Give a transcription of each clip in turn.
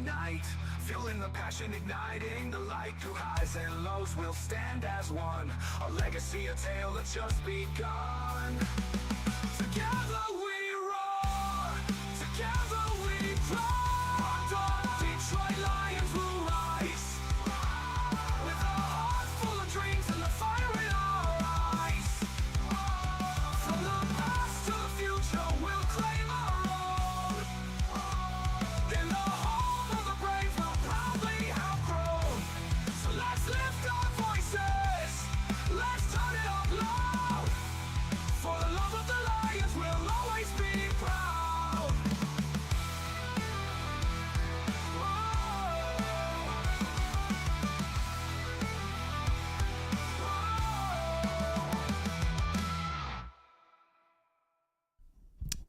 unite, fueling the passion, igniting the light. Through highs and lows, we'll stand as one. A legacy, a tale that's just begun. Together we roar, together we grow. Detroit Lions will rise, with a heart full of dreams and the fire in our eyes. From the past to the future, we'll claim our road. In the home of the brave, we'll proudly have grown. So let's lift our voices, let's turn it up loud. For the love of the Lions, we'll always be proud.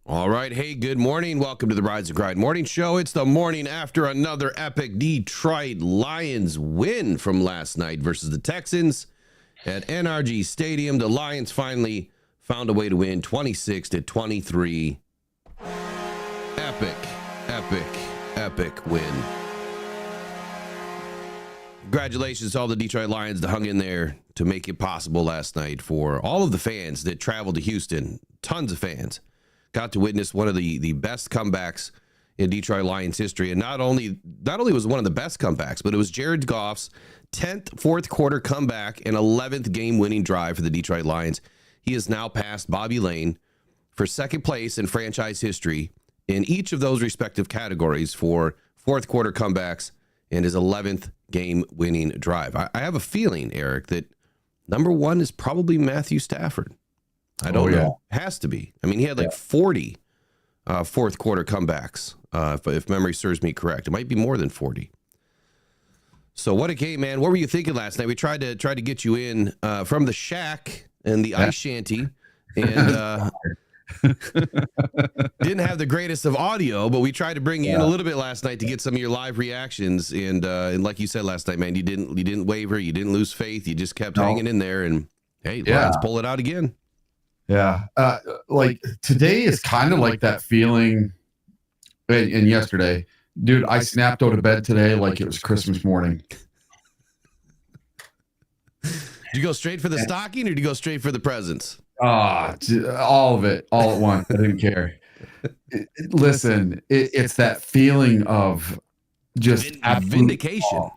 All right. Hey, good morning. Welcome to the Rise and Grind Morning Show. It's the morning after another epic Detroit Lions win from last night versus the Texans at NRG Stadium. The Lions finally found a way to win 26-23. Epic, epic, epic win. Congratulations to all the Detroit Lions that hung in there to make it possible last night. For all of the fans that traveled to Houston, tons of fans got to witness one of the best comebacks in Detroit Lions history. And not only was it one of the best comebacks, but it was Jared Goff's 10th fourth quarter comeback and 11th game winning drive for the Detroit Lions. He has now passed Bobby Lane for second place in franchise history in each of those respective categories for fourth quarter comebacks and his 11th game winning drive. I have a feeling, Eric, that number one is probably Matthew Stafford. I don't know. Has to be. I mean, he had like 40 fourth quarter comebacks, if memory serves me correct. It might be more than 40. So what a game, man. What were you thinking last night? We tried to get you in from the shack and the ice shanty, and didn't have the greatest of audio, but we tried to bring you in a little bit last night to get some of your live reactions. And like you said last night, man, you didn't waver, you didn't lose faith, you just kept hanging in there. And hey, Lions pull it out again. Yeah. Like today is kind of like that feeling. And yesterday, dude, I snapped out of bed today like it was Christmas morning. Did you go straight for the stocking or did you go straight for the presents? All of it, all at once. I didn't care. Listen, it's that feeling of just vindication. Awe.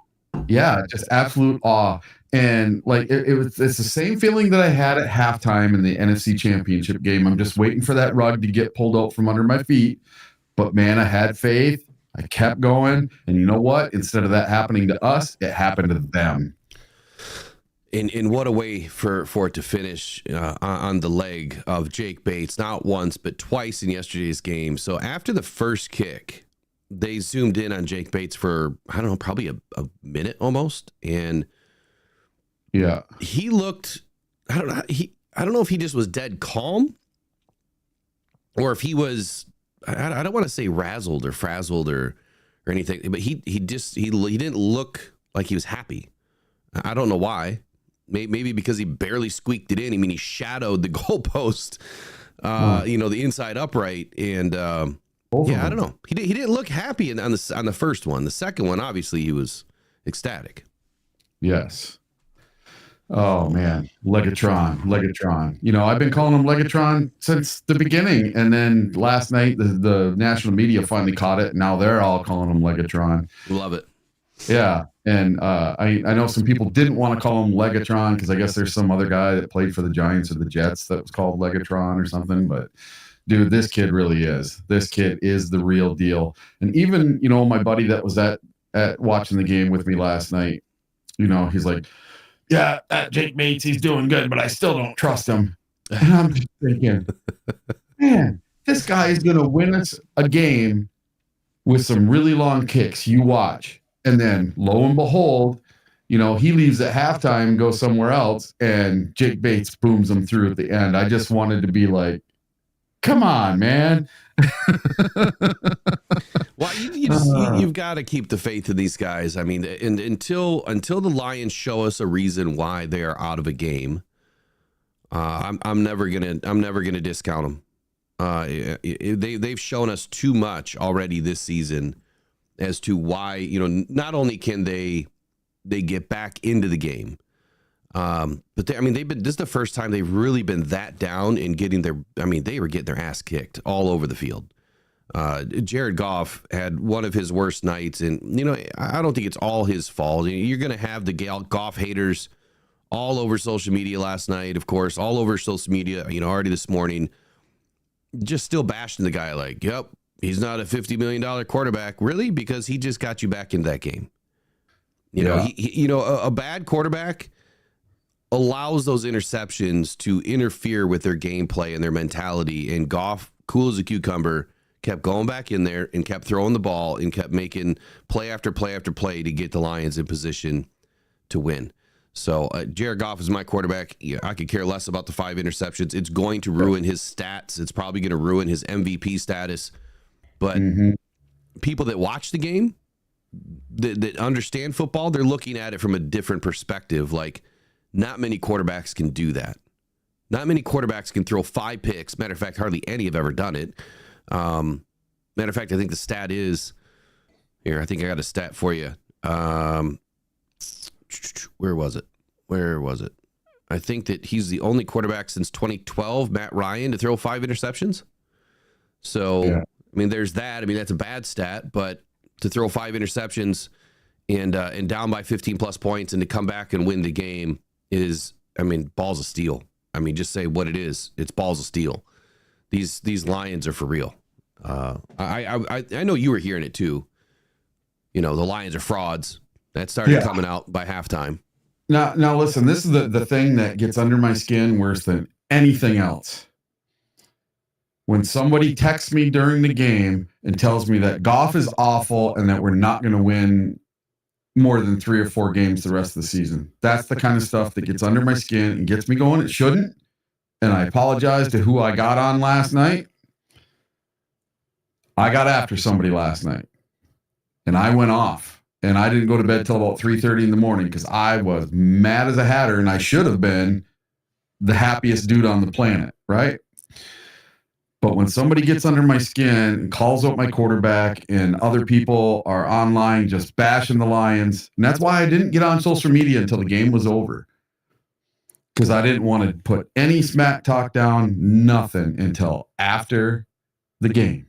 Yeah, just absolute awe. And like it's the same feeling that I had at halftime in the NFC Championship game. I'm just waiting for that rug to get pulled out from under my feet. But man, I had faith. I kept going. And you know what? Instead of that happening to us, it happened to them. In what a way for it to finish on the leg of Jake Bates, not once, but twice in yesterday's game. So after the first kick, they zoomed in on Jake Bates for, I don't know, probably a minute almost. And yeah, he looked, I don't know if he just was dead calm or if he was, I don't want to say razzled or frazzled or anything, but he didn't look like he was happy. I don't know why. Maybe because he barely squeaked it in. I mean, he shadowed the goalpost, the inside upright, and I don't know. He didn't look happy on the first one. The second one, obviously, he was ecstatic. Yes. Oh man, Legatron. You know, I've been calling him Legatron since the beginning, and then last night the national media finally caught it. And now they're all calling him Legatron. Love it. Yeah, and I know some people didn't want to call him Legatron because I guess there's some other guy that played for the Giants or the Jets that was called Legatron or something. But dude, this kid really is. This kid is the real deal. And even my buddy that was at watching the game with me last night, he's like, yeah, that Jake Bates, he's doing good, but I still don't trust him. And I'm just thinking, man, this guy is going to win us a game with some really long kicks. You watch. And then, lo and behold, he leaves at halftime and goes somewhere else, and Jake Bates booms him through at the end. I just wanted to be like, come on, man. Well, you've got to keep the faith in these guys. I mean, and until the Lions show us a reason why they are out of a game, I'm never gonna discount them. They've shown us too much already this season as to why, not only can they get back into the game, but this is the first time they've really been that down in getting they were getting their ass kicked all over the field. Jared Goff had one of his worst nights, and I don't think it's all his fault. You're going to have the Goff haters all over social media last night, of course, all over social media, already this morning, just still bashing the guy like, yep, he's not a $50 million quarterback. Really? Because he just got you back into that game. A bad quarterback allows those interceptions to interfere with their gameplay and their mentality. And Goff, cool as a cucumber, kept going back in there and kept throwing the ball and kept making play after play after play to get the Lions in position to win. So Jared Goff is my quarterback. Yeah, I could care less about the 5 interceptions. It's going to ruin his stats. It's probably going to ruin his MVP status. But people that watch the game, that understand football, they're looking at it from a different perspective. Like, not many quarterbacks can do that. Not many quarterbacks can throw 5 picks. Matter of fact, hardly any have ever done it. Matter of fact, I think the stat is here. I think I got a stat for you. Where was it? I think that he's the only quarterback since 2012, Matt Ryan, to throw 5 interceptions. So, yeah. There's that. That's a bad stat, but to throw 5 interceptions and down by 15 plus points and to come back and win the game is, balls of steel. Just say what it is. It's balls of steel. These Lions are for real. I know you were hearing it too. The Lions are frauds. That started coming out by halftime. Now listen, this is the thing that gets under my skin worse than anything else. When somebody texts me during the game and tells me that Goff is awful and that we're not going to win more than 3 or 4 games the rest of the season. That's the kind of stuff that gets under my skin and gets me going. It shouldn't. And I apologize to who I got on last night. I got after somebody last night. And I went off. And I didn't go to bed till about 3:30 in the morning because I was mad as a hatter, and I should have been the happiest dude on the planet, right? But when somebody gets under my skin and calls out my quarterback and other people are online just bashing the Lions, and that's why I didn't get on social media until the game was over, because I didn't want to put any smack talk down, nothing, until after the game.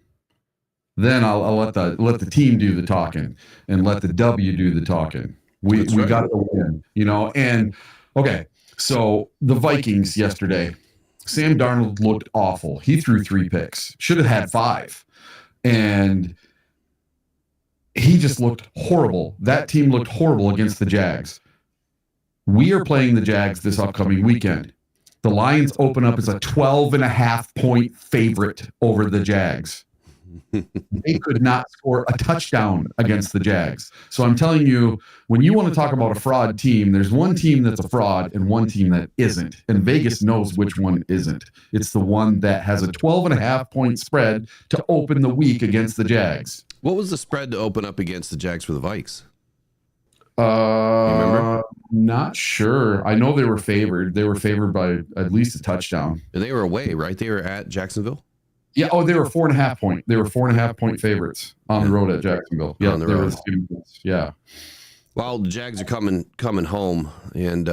Then I'll let the team do the talking and let the W do the talking. We got to win, And okay, so the Vikings yesterday, Sam Darnold looked awful. He threw 3 picks. Should have had 5, and he just looked horrible. That team looked horrible against the Jags. We are playing the Jags this upcoming weekend. The Lions open up as a 12.5-point favorite over the Jags. They could not score a touchdown against the Jags. So I'm telling you, when you want to talk about a fraud team, there's one team that's a fraud and one team that isn't. And Vegas knows which one isn't. It's the one that has a 12.5-point spread to open the week against the Jags. What was the spread to open up against the Jags for the Vikes? Remember? Not sure. I know they were favored. They were favored by at least a touchdown. And they were away, right? They were at Jacksonville? Yeah. Oh, they were 4.5 point. They were 4.5 point favorites on the road at Jacksonville. Yeah, they were. Yeah. Well, the Jags are coming home, and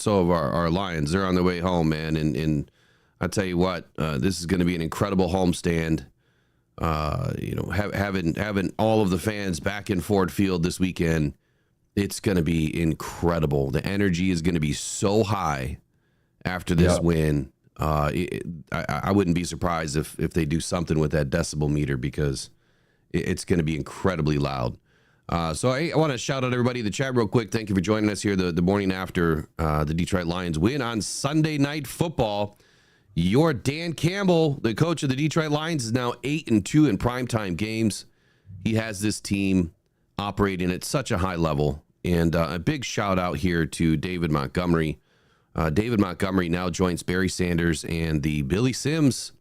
so have our Lions. They're on their way home, man. And I tell you what, this is going to be an incredible homestand. Having all of the fans back in Ford Field this weekend, it's going to be incredible. The energy is going to be so high after this win. I wouldn't be surprised if they do something with that decibel meter, because it's going to be incredibly loud. So I want to shout out everybody in the chat real quick. Thank you for joining us here the morning after the Detroit Lions win on Sunday Night Football. Your Dan Campbell, the coach of the Detroit Lions, is now 8-2 in primetime games. He has this team operating at such a high level. And a big shout out here to David Montgomery. David Montgomery now joins Barry Sanders and the Billy Sims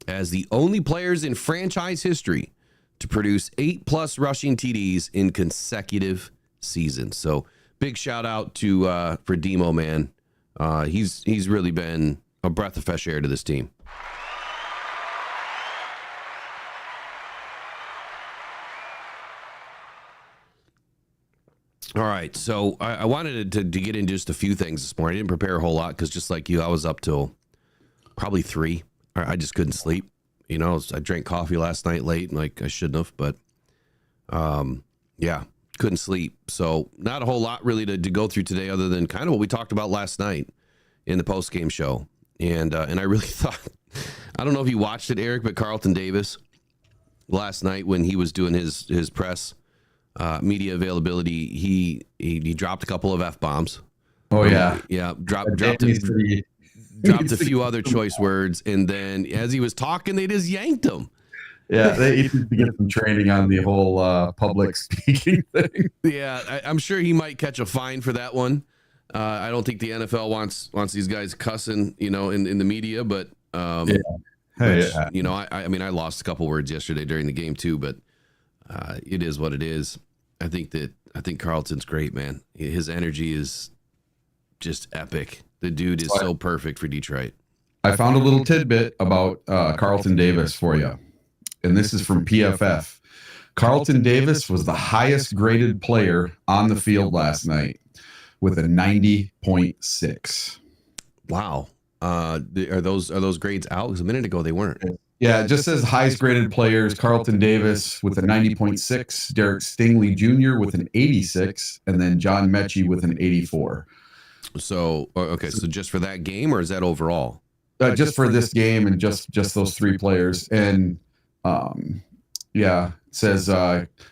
as the only players in franchise history to produce 8+ rushing TDs in consecutive seasons. So big shout out to for Demo, man. He's really been a breath of fresh air to this team. All right. So I wanted to get into just a few things this morning. I didn't prepare a whole lot because just like you, I was up till probably 3. I just couldn't sleep. You know, I drank coffee last night late, like I shouldn't have, but yeah, couldn't sleep. So not a whole lot really to go through today other than kind of what we talked about last night in the post-game show. And I really thought, I don't know if you watched it, Eric, but Carlton Davis last night when he was doing his press media availability, he dropped a couple of F-bombs. Oh, yeah. Yeah, dropped a few other choice words, and then as he was talking, they just yanked him. Yeah, they need to get some training on the whole public speaking thing. Yeah, I'm sure he might catch a fine for that one. I don't think the NFL wants these guys cussing, you know, in the media, but Yeah. you know, I mean, I lost a couple words yesterday during the game too, but it is what it is. I think Carlton's great, man. His energy is just epic. The dude is so perfect for Detroit. I found a little tidbit about Carlton Davis for you, and this is from PFF. Carlton Davis was the highest graded player on the field last night with a 90.6. Wow. Are those grades out? Because a minute ago they weren't. Yeah, it just says highest graded players: Carlton Davis with a 90.6, Derek Stingley Jr. with an 86, and then John Mechie with an 84. So okay, so just for that game, or is that overall? Just for this game and just those 3 players. And yeah, it says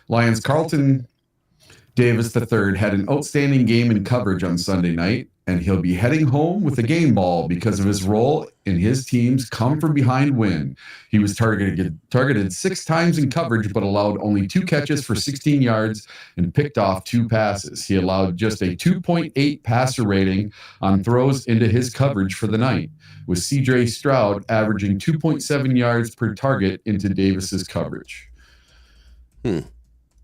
Lions Carlton Davis III had an outstanding game in coverage on Sunday night, and he'll be heading home with a game ball because of his role in his team's come from behind win. He was targeted 6 times in coverage, but allowed only 2 catches for 16 yards and picked off 2 passes. He allowed just a 2.8 passer rating on throws into his coverage for the night, with CJ Stroud averaging 2.7 yards per target into Davis's coverage.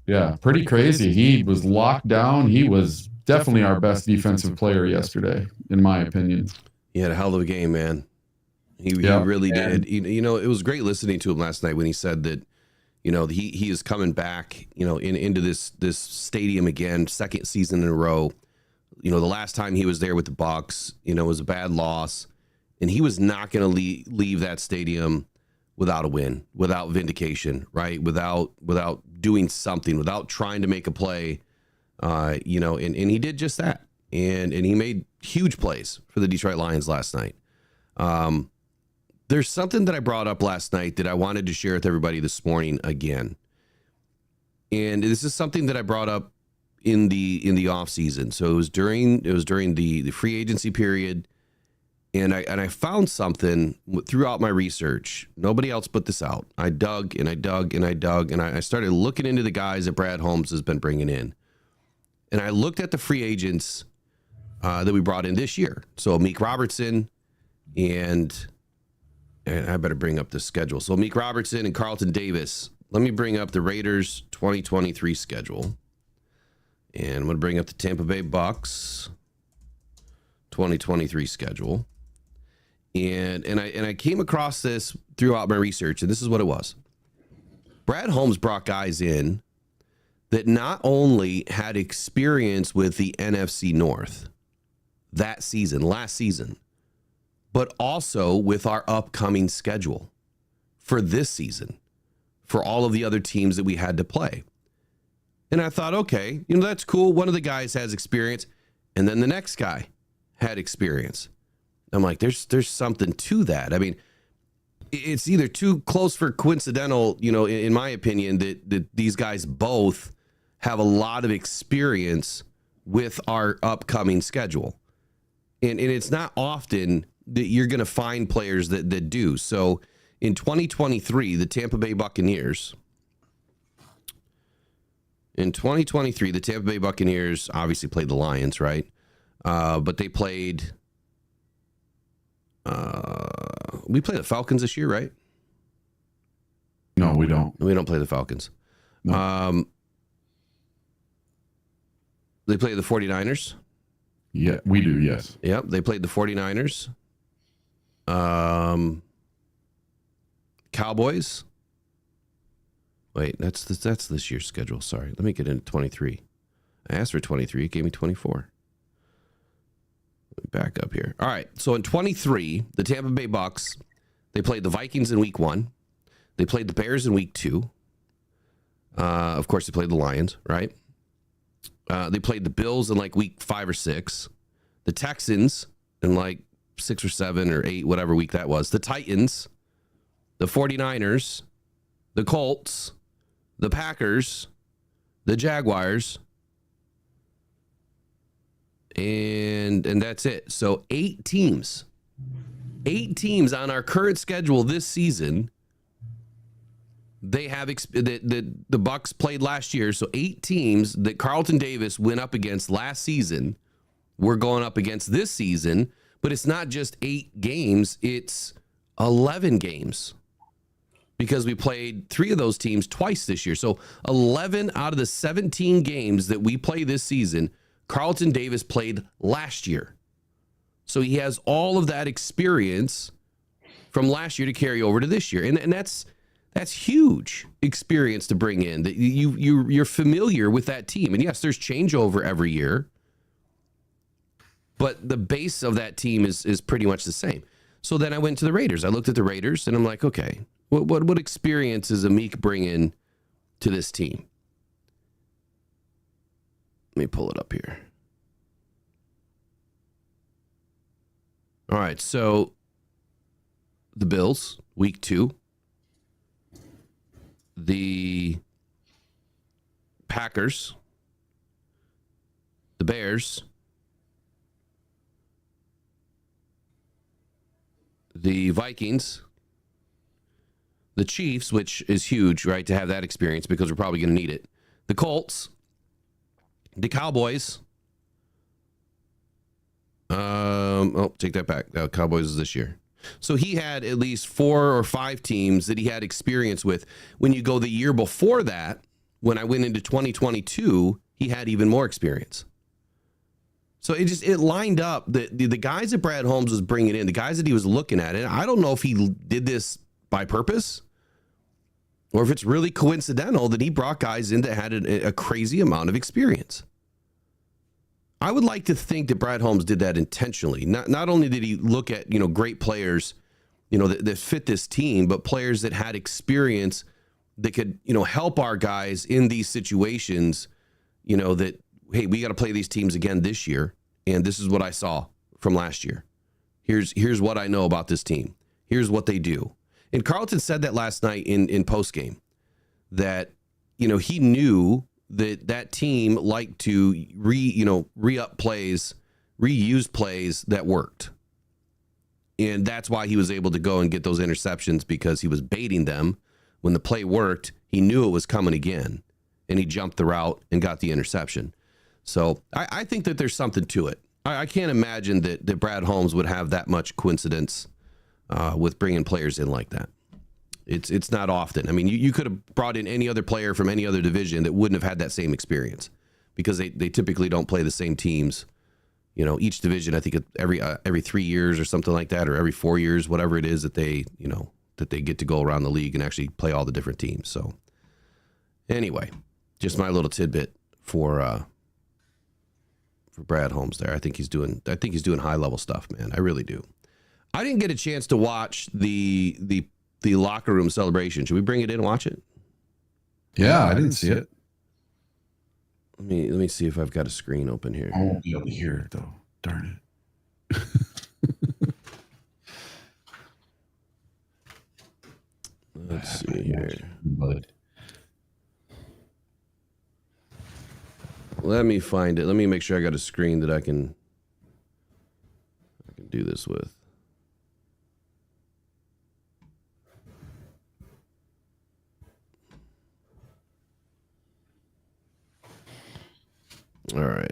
Yeah, pretty crazy. He was locked down. He was definitely our best defensive player yesterday, in my opinion. He had a hell of a game, man. He really did. You know, it was great listening to him last night when he said that, you know, he is coming back, you know, into this stadium again, 2nd season in a row. You know, the last time he was there with the Bucs, you know, it was a bad loss, and he was not going to leave that stadium without a win, without vindication, right? Without doing something, without trying to make a play. You know, and he did just that. And he made huge plays for the Detroit Lions last night. There's something that I brought up last night that I wanted to share with everybody this morning again. And this is something that I brought up in the off season. So it was during the free agency period. And I found something throughout my research. Nobody else put this out. I dug and I dug and I dug, and I started looking into the guys that Brad Holmes has been bringing in. And I looked at the free agents that we brought in this year. So Meek Robertson and I better bring up the schedule. So Meek Robertson and Carlton Davis. Let me bring up the Raiders 2023 schedule. And I'm going to bring up the Tampa Bay Bucks 2023 schedule. And I came across this throughout my research, and this is what it was. Brad Holmes brought guys in that not only had experience with the NFC North that season, last season, but also with our upcoming schedule for this season, for all of the other teams that we had to play. And I thought, okay, you know, that's cool. One of the guys has experience, and then the next guy had experience. I'm like, there's something to that. I mean, it's either too close for coincidental, you know, in my opinion, that these guys both have a lot of experience with our upcoming schedule. And it's not often that you're going to find players that do. So in 2023, the Tampa Bay Buccaneers obviously played the Lions, right? But they played... we play the Falcons this year, right? No, we don't. We don't play the Falcons. No. They play the 49ers. Yeah, we do, yes. Yep, they played the 49ers. Cowboys. Wait, that's this year's schedule. Sorry. Let me get into 23. I asked for 23. It gave me 24. Let me back up here. All right. So in 23, the Tampa Bay Bucks, they played the Vikings in week 1. They played the Bears in week 2. Of course, they played the Lions, right? They played the Bills in like week 5 or 6. The Texans in like 6 or 7 or 8, whatever week that was. The Titans, the 49ers, the Colts, the Packers, the Jaguars, and that's it. So 8 teams. 8 teams on our current schedule this season. They have the Bucks played last year, so 8 teams that Carlton Davis went up against last season. We're going up against this season, but it's not just 8 games, it's 11 games. Because we played 3 of those teams twice this year. So 11 out of the 17 games that we play this season, Carlton Davis played last year. So he has all of that experience from last year to carry over to this year. And that's huge experience to bring in. That you're familiar with that team. And yes, there's changeover every year, but the base of that team is pretty much the same. So then I went to the Raiders. I looked at the Raiders and I'm like, okay, what experience is Amik bringing to this team? Let me pull it up here. All right, so the Bills, week 2. The Packers, the Bears, the Vikings, the Chiefs, which is huge, right, to have that experience because we're probably going to need it. The Colts, the Cowboys. Take that back. Cowboys is this year. So he had at least 4 or 5 teams that he had experience with. When you go the year before that, when I went into 2022, he had even more experience. So it lined up. The guys that Brad Holmes was bringing in, the guys that he was looking at, and I don't know if he did this by purpose or if it's really coincidental that he brought guys in that had a crazy amount of experience. I would like to think that Brad Holmes did that intentionally. Not only did he look at, great players, that fit this team, but players that had experience that could, help our guys in these situations, that, hey, we got to play these teams again this year. And this is what I saw from last year. Here's what I know about this team. Here's what they do. And Carlton said that last night in postgame that, he knew that team liked to re-up plays, reuse plays that worked. And that's why he was able to go and get those interceptions, because he was baiting them. When the play worked, he knew it was coming again, and he jumped the route and got the interception. So I think that there's something to it. I can't imagine that Brad Holmes would have that much coincidence with bringing players in like that. It's not often. I mean, you could have brought in any other player from any other division that wouldn't have had that same experience, because they typically don't play the same teams. Each division, I think every 3 years or something like that, or every 4 years, whatever it is that they get to go around the league and actually play all the different teams. So anyway, just my little tidbit for Brad Holmes there. I think he's doing high level stuff, man. I really do. I didn't get a chance to watch the locker room celebration. Should we bring it in and watch it? Yeah, I didn't see it. Let me see if I've got a screen open here. I won't be able to hear it though. Darn it. Let's see here. Let me find it. Let me make sure I got a screen that I can do this with. All right.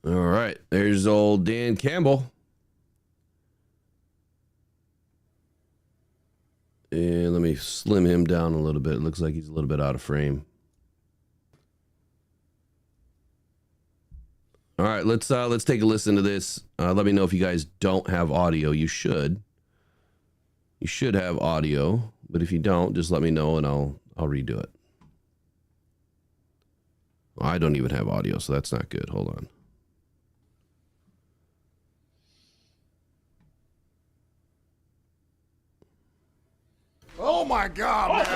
All right. There's old Dan Campbell. And let me slim him down a little bit. It looks like he's a little bit out of frame. All right, let's take a listen to this. Let me know if you guys don't have audio. You should. You should have audio, but if you don't, just let me know and I'll redo it. Well, I don't even have audio, so that's not good. Hold on. Oh my God, man.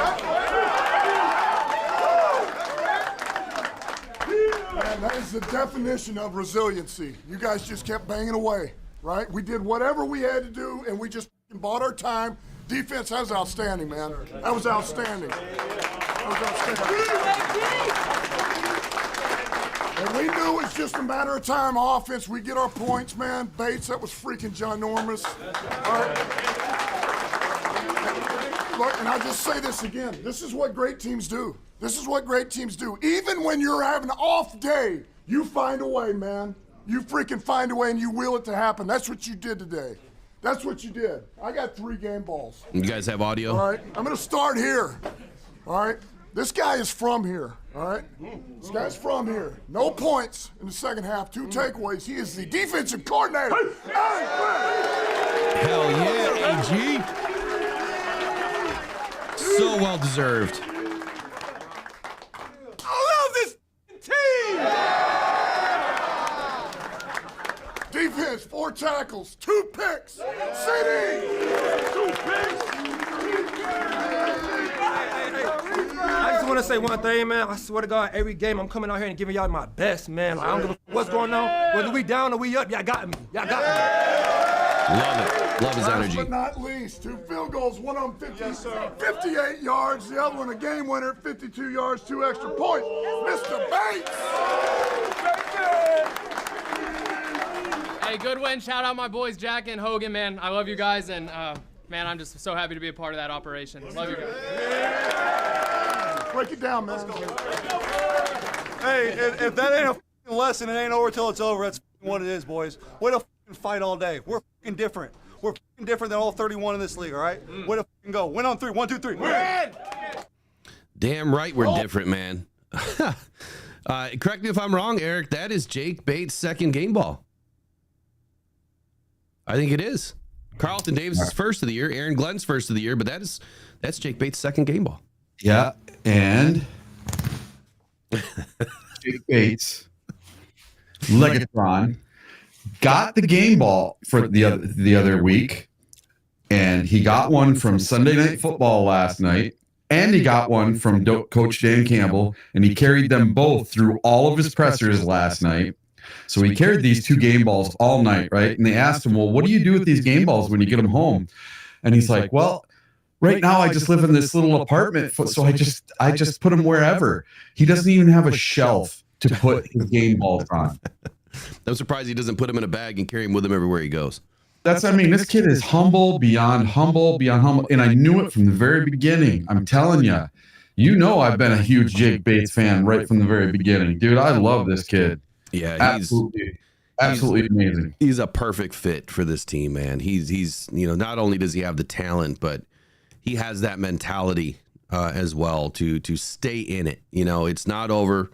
Man, that is the definition of resiliency. You guys just kept banging away, right? We did whatever we had to do, and we just bought our time. Defense, that was outstanding, man. That was outstanding. That was outstanding. And we knew it was just a matter of time. Offense, we get our points, man. Bates, that was freaking ginormous. All right. Look, and I just say this again. This is what great teams do. This is what great teams do. Even when you're having an off day, you find a way, man. You freaking find a way and you will it to happen. That's what you did today. That's what you did. I got 3 game balls. You guys have audio? All right. I'm going to start here. All right. This guy is from here. All right. This guy's from here. No points in the second half. 2 takeaways. He is the defensive coordinator. Hell yeah, AG. So well deserved. I love this team. Defense, 4 tackles, 2 picks. CD. 2 picks. I just want to say one thing, man. I swear to God, every game I'm coming out here and giving y'all my best, man. Like, I don't give a what's going on. Whether we down or we up, y'all got me. Y'all got me. Love it. Love his energy. Last but not least, 2 field goals, one on 58 yards, the other one a game winner, 52 yards, 2 extra points. Mr. Bates. Hey, good win. Shout out my boys Jack and Hogan, man. I love you guys, and man, I'm just so happy to be a part of that operation. Love you guys. Break it down, man. Hey, if that ain't a f***ing lesson, it ain't over till it's over. That's f***ing what it is, boys. Way to f***ing fight all day. We're f***ing different. We're f***ing different than all 31 in this league, all right? Way to f***ing go. Win on 3. 1, 2, 3. Win! Damn right we're different, man. Correct me if I'm wrong, Eric. That is Jake Bates' second game ball. I think it is. Carlton Davis' first of the year, Aaron Glenn's first of the year, but that's Jake Bates' second game ball. Yeah, and Jake Bates, Legatron, got the game ball for the other week, and he got one from Sunday Night Football last night, and he got one from Coach Dan Campbell, and he carried them both through all of his pressers last night. So he carried these 2 game balls all night, right? And they asked him, well, what do you do with these game balls when you get them home? And he's like, well, right now I just live in this little apartment, so I just put them wherever. He doesn't even have a shelf to put his game balls on. I'm surprised he doesn't put them in a bag and carry them with him everywhere he goes. This kid is humble, beyond humble. And I knew it from the very beginning. I'm telling you, I've been a huge Jake Bates fan right from the very beginning. Dude, I love this kid. Yeah, absolutely amazing. He's a perfect fit for this team, man. He's not only does he have the talent, but he has that mentality as well to stay in it. It's not over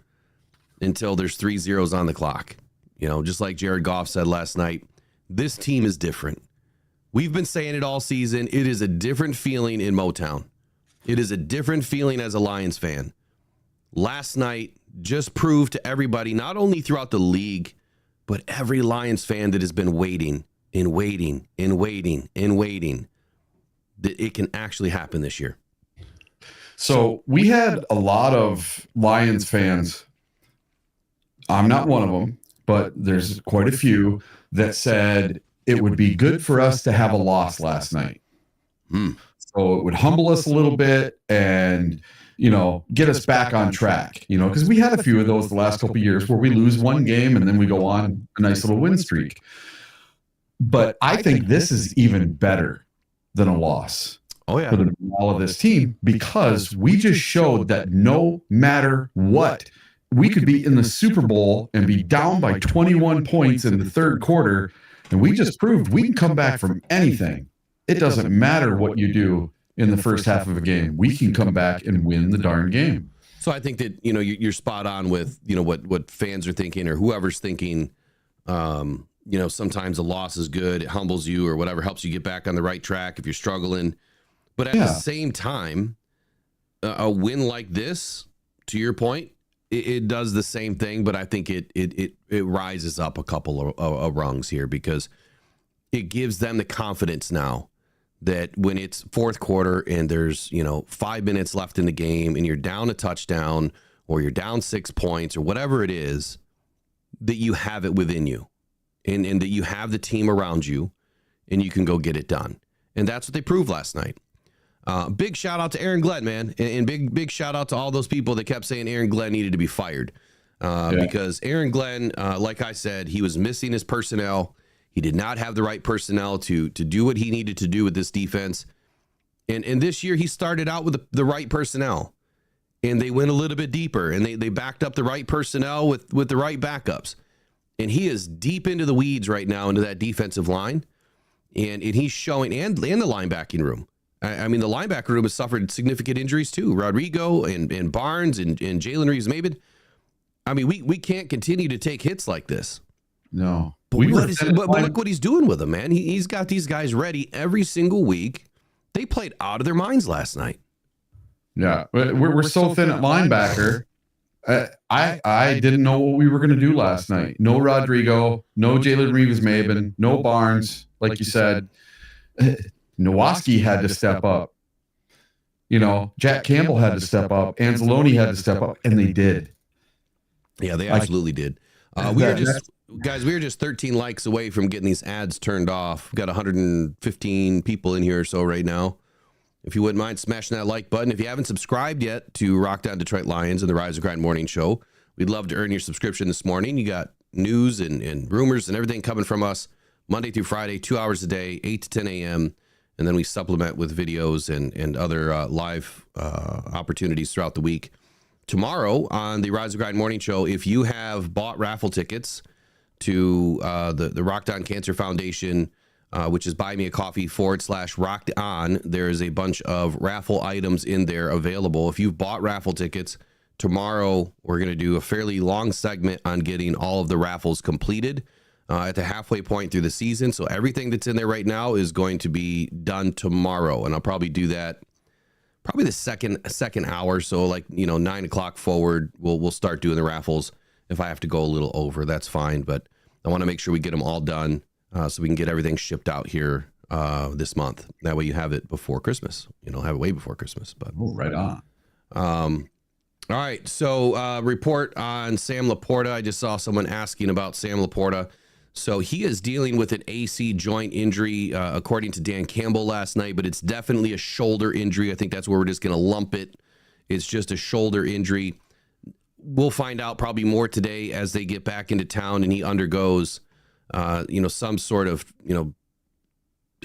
until there's 3 zeros on the clock. Just like Jared Goff said last night, this team is different. We've been saying it all season. It is a different feeling in Motown. It is a different feeling as a Lions fan. Last night just proved to everybody, not only throughout the league, but every Lions fan that has been waiting and waiting and waiting and waiting, that it can actually happen this year. So we had a lot of Lions fans. I'm not one of them, but there's quite a few that said it would be good for us to have a loss last night. So it would humble us a little bit and, get us back on track, because we had a few of those the last couple of years where we lose one game and then we go on a nice little win streak. But I think this is even better than a loss. Oh, yeah. For the morale of this team, because we just showed that no matter what, we could be in the Super Bowl and be down by 21 points in the third quarter, and we just proved we can come back from anything. It doesn't matter what you do in the first half of a game. We can come back and win the darn game. So I think that, you're spot on with, what fans are thinking or whoever's thinking, sometimes a loss is good. It humbles you or whatever, helps you get back on the right track if you're struggling. But at the same time, a win like this, to your point, it does the same thing, but I think it rises up a couple of rungs here because it gives them the confidence now that when it's fourth quarter and there's 5 minutes left in the game and you're down a touchdown or you're down 6 points or whatever it is, that you have it within you and that you have the team around you and you can go get it done. And that's what they proved last night. Big shout out to Aaron Glenn, man. And big shout out to all those people that kept saying Aaron Glenn needed to be fired. Because Aaron Glenn, like I said, he was missing his personnel. He did not have the right personnel to do what he needed to do with this defense. And this year he started out with the right personnel. And they went a little bit deeper. And they backed up the right personnel with the right backups. And he is deep into the weeds right now into that defensive line. And he's showing, and the linebacking room. I mean, the linebacker room has suffered significant injuries too. Rodrigo and Barnes and Jalen Reeves-Maybin. I mean, we can't continue to take hits like this. No. But look what he's doing with them, man. He's got these guys ready every single week. They played out of their minds last night. Yeah, we're so thin at linebacker. I didn't know what we were going to do last night. No Rodrigo, no Jalen Reeves-Maybin, no Barnes, like you said. Nowoski had to step up. Jack Campbell had to step up. Anzalone had to step up, and they did. Yeah, they absolutely did. We were just 13 likes away from getting these ads turned off. We've got 115 people in here or so right now. If you wouldn't mind smashing that like button. If you haven't subscribed yet to Rock Down Detroit Lions and the Rise and Grind Morning Show, we'd love to earn your subscription this morning. You got news and rumors and everything coming from us Monday through Friday, 2 hours a day, 8 to 10 a.m., and then we supplement with videos and other live opportunities throughout the week. Tomorrow on the Rise and Grind Morning Show, if you have bought raffle tickets to the Rock Down Cancer Foundation, which is Buy Me a Coffee /Rocked On, there is a bunch of raffle items in there available. If you've bought raffle tickets, tomorrow we're going to do a fairly long segment on getting all of the raffles completed at the halfway point through the season. So everything that's in there right now is going to be done tomorrow. And I'll probably do that probably the second hour. So 9 o'clock forward, we'll start doing the raffles. If I have to go a little over, that's fine. But I want to make sure we get them all done so we can get everything shipped out here this month. That way you have it before Christmas. Have it way before Christmas. But right on. All right. So report on Sam LaPorta. I just saw someone asking about Sam LaPorta. So he is dealing with an AC joint injury, according to Dan Campbell last night, but it's definitely a shoulder injury. I think that's where we're just going to lump it. It's just a shoulder injury. We'll find out probably more today as they get back into town and he undergoes, some sort of,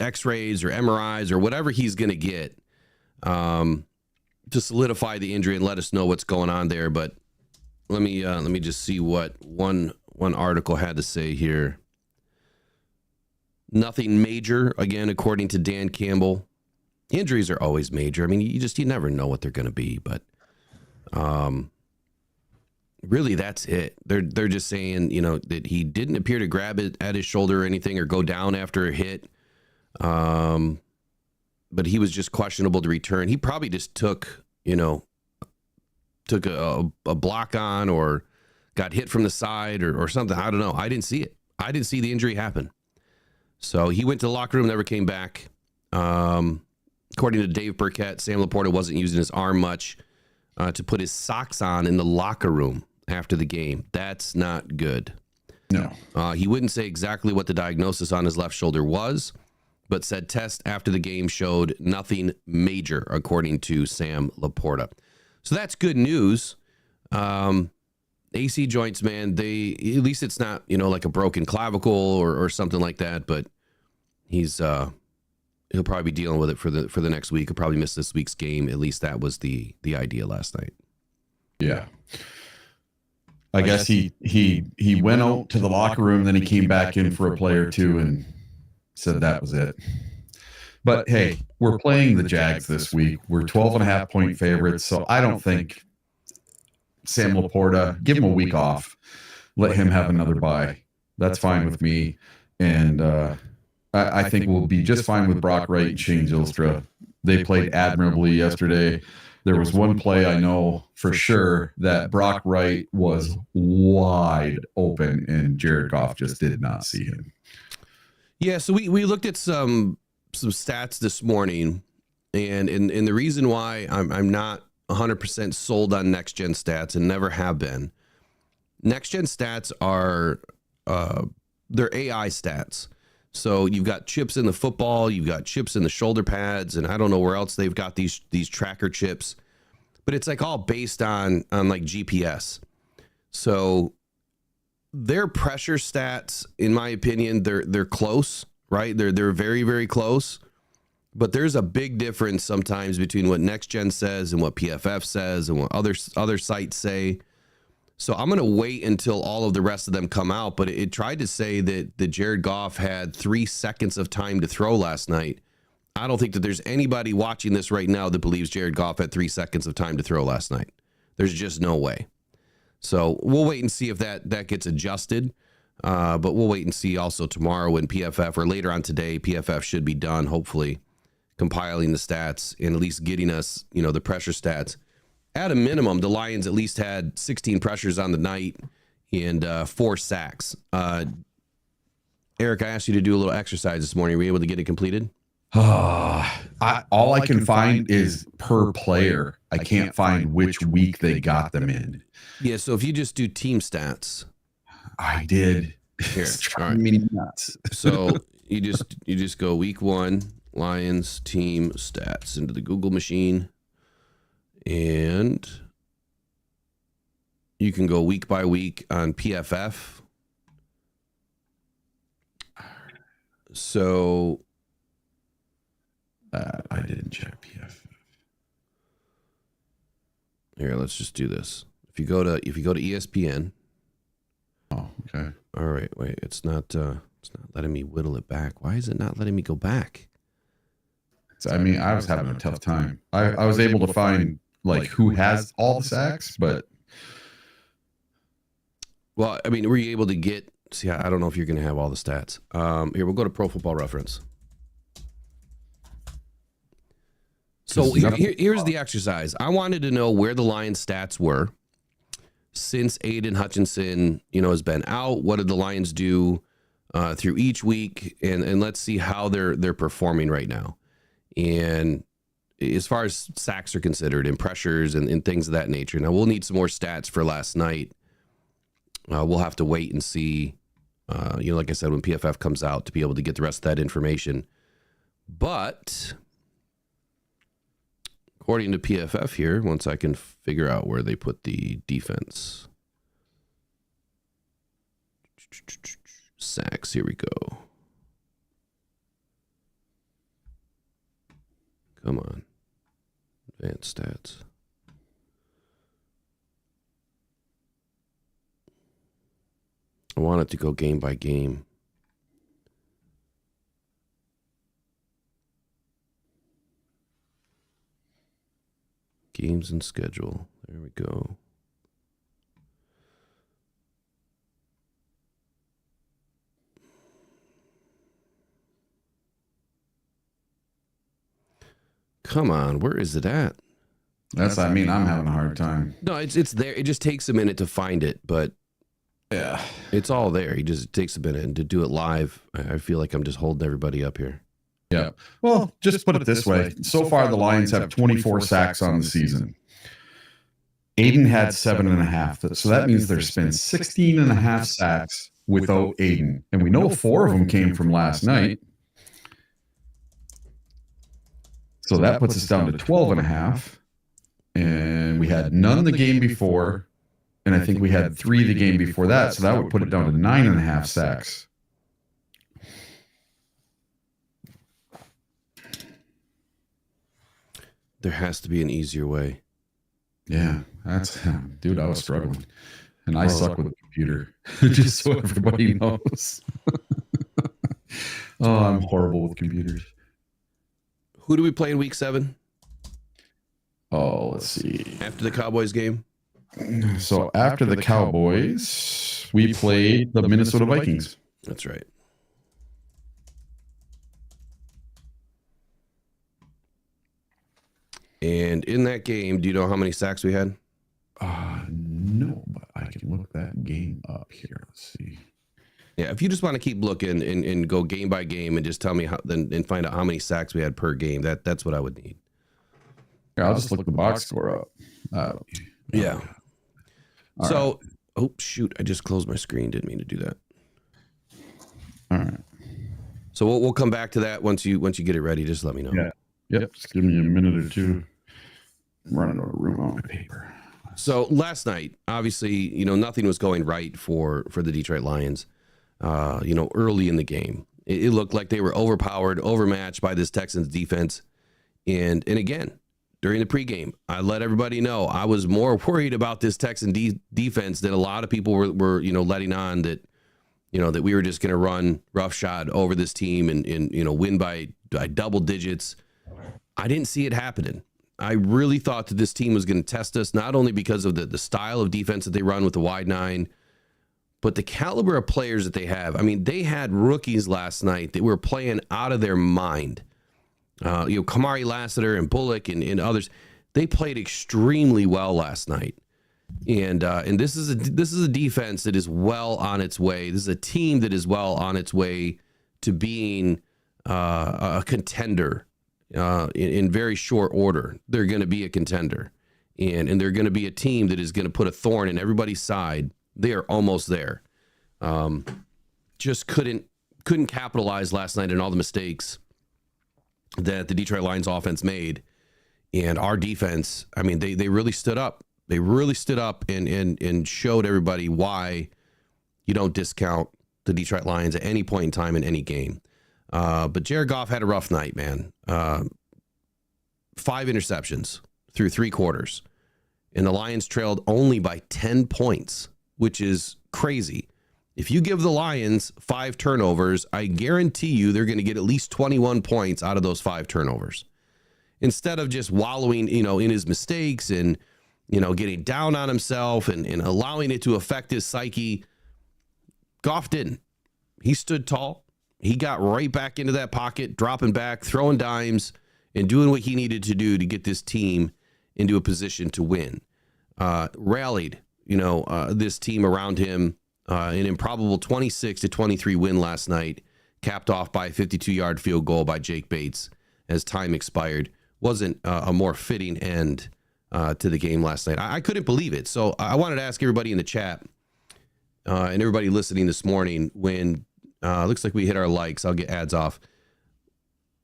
x-rays or MRIs or whatever he's going to get to solidify the injury and let us know what's going on there. But let me just see what one article had to say here. Nothing major, again, according to Dan Campbell. Injuries are always major. I mean, you never know what they're going to be, but really that's it. They're just saying, that he didn't appear to grab it at his shoulder or anything or go down after a hit. But he was just questionable to return. He probably just took a block on or got hit from the side or something. I don't know. I didn't see it. I didn't see the injury happen. So he went to the locker room, never came back. According to Dave Burkett, Sam LaPorta wasn't using his arm much to put his socks on in the locker room after the game. That's not good. No. He wouldn't say exactly what the diagnosis on his left shoulder was, but said tests after the game showed nothing major, according to Sam LaPorta. So that's good news. AC joints, man, at least it's not, like a broken clavicle or something like that, but he'll probably be dealing with it for the next week. He'll probably miss this week's game. At least that was the idea last night. Yeah. I guess he went out to the locker room, then he came back in for a play or two and said that was it. But hey, we're playing the Jags this week. We're 12.5-point favorites, so I don't think Sam LaPorta, give him a week off. Let him have another bye. That's fine with me. And I think we'll be just fine with Brock Wright and Shane Gilstra. They played admirably yesterday. There was one play I know for sure that Brock Wright was wide open and Jared Goff just did not see him. Yeah, so we looked at some stats this morning, and the reason why I'm not 100% sold on next gen stats and never have been. Next gen stats are they're AI stats. So you've got chips in the football, you've got chips in the shoulder pads, and I don't know where else they've got these tracker chips, but it's like all based on like GPS. So their pressure stats, in my opinion, they're close, right? They're very, very close, but there's a big difference sometimes between what Next Gen says and what PFF says and what other sites say. So I'm going to wait until all of the rest of them come out, but it tried to say that Jared Goff had 3 seconds of time to throw last night. I don't think that there's anybody watching this right now that believes Jared Goff had 3 seconds of time to throw last night. There's just no way. So we'll wait and see if that gets adjusted, but we'll wait and see also tomorrow when PFF, or later on today, PFF should be done, hopefully, compiling the stats and at least getting us, the pressure stats. At a minimum, the Lions at least had 16 pressures on the night and 4 sacks. Eric, I asked you to do a little exercise this morning. Were you able to get it completed? All I can find is per player. I can't find which week they got them in. Yeah, so if you just do team stats. I did. Here, It's all driving right. me nuts. So you just go week 1, Lions team stats into the Google machine. And you can go week by week on PFF. So I didn't check PFF. Here, let's just do this. If you go to ESPN. Oh, okay. All right, wait. It's not letting me whittle it back. Why is it not letting me go back? So, I mean, I was having a tough time. I was able to find like who has all the sacks, but well, I mean, were you able to get? See, I don't know if you're going to have all the stats. Here, we'll go to Pro Football Reference. So here's the exercise. I wanted to know where the Lions stats were since Aidan Hutchinson, has been out. What did the Lions do through each week? And let's see how they're performing right now. And as far as sacks are considered and pressures and things of that nature. Now, we'll need some more stats for last night. We'll have to wait and see, like I said, when PFF comes out to be able to get the rest of that information. But according to PFF here, once I can figure out where they put the defense. Sacks, here we go. Come on. Advanced stats. I want it to go game by game. Games and schedule. There we go. Come on, where is it at? I'm having a hard time. No, it's there. It just takes a minute to find it, but Yeah. it's all there. It just takes a minute, and to do it live, I feel like I'm just holding everybody up here. Yeah. Well, just put it this way. So far, the Lions have 24 sacks on the season. Aidan had 7.5. So that means there's been 16.5 sacks without Aidan. And we know 4 of them came from last night. So that puts us down to 12.5. And we had none the game before. And I think we had 3 the game before that. So that would put it down to 9.5 sacks. There has to be an easier way. Yeah, dude, I was struggling. And I suck with a computer, just so everybody knows. Oh, I'm horrible with computers. Who do we play in week 7? Oh, let's see. After the Cowboys game? So after the Cowboys, we played the Minnesota Vikings. That's right. And in that game, do you know how many sacks we had? No, but I can look that game up here. Let's see. Yeah, if you just want to keep looking and go game by game and just tell me and find out how many sacks we had per game, that's what I would need. Yeah, I'll just look the box score up. Yeah. All So, right. oh shoot, I just closed my screen. Didn't mean to do that. All right. So we'll come back to that once you get it ready. Just let me know. Yeah. Yep. Just give me a minute or two. I'm running out of room on my paper. So last night, obviously, nothing was going right for the Detroit Lions. Early in the game, it looked like they were overpowered, overmatched by this Texans defense. And again, during the pregame, I let everybody know I was more worried about this Texan defense than a lot of people were letting on that, that we were just going to run roughshod over this team and win by double digits. I didn't see it happening. I really thought that this team was going to test us, not only because of the style of defense that they run with the wide nine, but the caliber of players that they have. I mean, they had rookies last night that were playing out of their mind. Kamari Lassiter and Bullock and others, they played extremely well last night. And this is a defense that is well on its way. This is a team that is well on its way to being a contender. In very short order, they're going to be a contender, and they're going to be a team that is going to put a thorn in everybody's side. They are almost there. Just couldn't capitalize last night on all the mistakes that the Detroit Lions offense made, and our defense. I mean, they really stood up. They really stood up and showed everybody why you don't discount the Detroit Lions at any point in time in any game. But Jared Goff had a rough night, man. 5 interceptions through 3 quarters. And the Lions trailed only by 10 points, which is crazy. If you give the Lions 5 turnovers, I guarantee you they're going to get at least 21 points out of those 5 turnovers. Instead of just wallowing, in his mistakes and, getting down on himself and allowing it to affect his psyche, Goff didn't. He stood tall. He got right back into that pocket, dropping back, throwing dimes, and doing what he needed to do to get this team into a position to win. Rallied, this team around him, an improbable 26-23 win last night, capped off by a 52-yard field goal by Jake Bates as time expired. Wasn't a more fitting end to the game last night. I couldn't believe it. So I wanted to ask everybody in the chat and everybody listening this morning when looks like we hit our likes. I'll get ads off.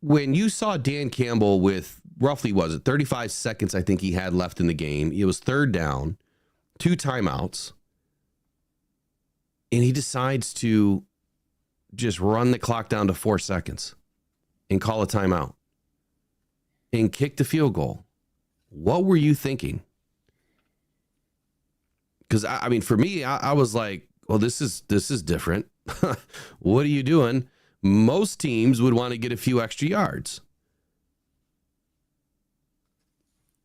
When you saw Dan Campbell with roughly, 35 seconds, I think he had left in the game. It was 3rd down, 2 timeouts. And he decides to just run the clock down to 4 seconds and call a timeout and kick the field goal. What were you thinking? Because, I mean, for me, I was like, well, this is different. What are you doing? Most teams would want to get a few extra yards.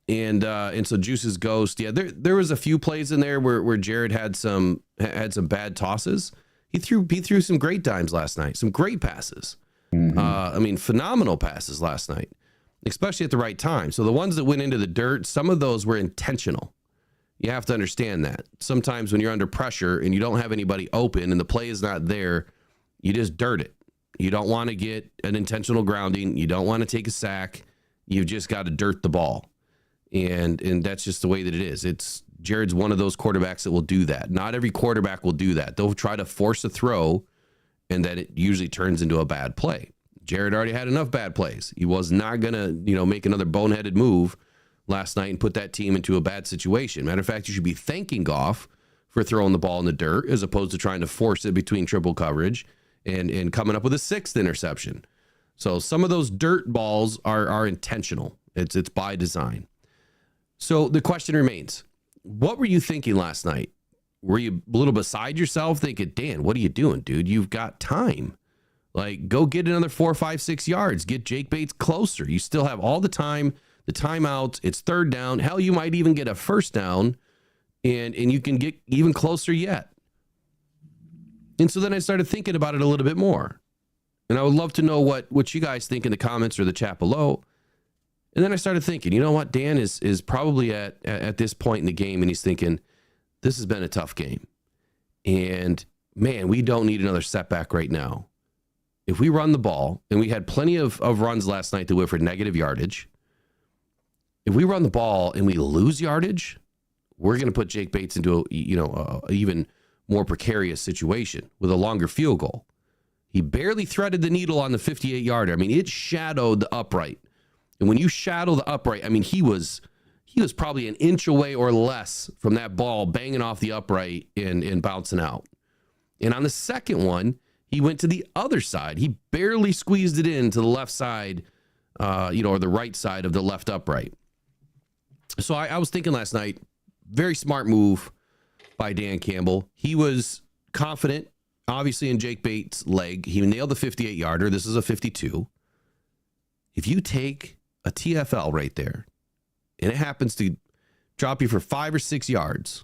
And so Juice's ghost, yeah, there was a few plays in there where Jared had some bad tosses. He threw some great dimes last night, some great passes. Mm-hmm. Phenomenal passes last night, especially at the right time. So the ones that went into the dirt, some of those were intentional. You have to understand that. Sometimes when you're under pressure and you don't have anybody open and the play is not there, you just dirt it. You don't want to get an intentional grounding. You don't want to take a sack. You've just got to dirt the ball. And that's just the way that it is. Jared's one of those quarterbacks that will do that. Not every quarterback will do that. They'll try to force a throw, and then it usually turns into a bad play. Jared already had enough bad plays. He was not going to, make another boneheaded move last night and put that team into a bad situation. Matter of fact, you should be thanking Goff for throwing the ball in the dirt as opposed to trying to force it between triple coverage and coming up with a 6th interception. So some of those dirt balls are intentional. It's by design. So the question remains, what were you thinking last night? Were you a little beside yourself thinking, Dan, what are you doing, dude? You've got time. Like, go get another 4, 5, 6 yards. Get Jake Bates closer. You still have all the time, the timeouts. It's 3rd down. Hell, you might even get a 1st down, and you can get even closer yet. And so then I started thinking about it a little bit more. And I would love to know what you guys think in the comments or the chat below. And then I started thinking, you know what? Dan is probably at this point in the game, and he's thinking, this has been a tough game. And man, we don't need another setback right now. If we run the ball, and we had plenty of runs last night that went for negative yardage. If we run the ball and we lose yardage, we're going to put Jake Bates into a even more precarious situation with a longer field goal. He barely threaded the needle on the 58-yarder. I mean, it shadowed the upright. And when you shadow the upright, I mean, he was probably an inch away or less from that ball banging off the upright and bouncing out. And on the second one, he went to the other side. He barely squeezed it into the left side, or the right side of the left upright. So I was thinking last night, very smart move by Dan Campbell. He was confident, obviously, in Jake Bates' leg. He nailed the 58-yarder. This is a 52. If you take a TFL right there, and it happens to drop you for 5 or 6 yards,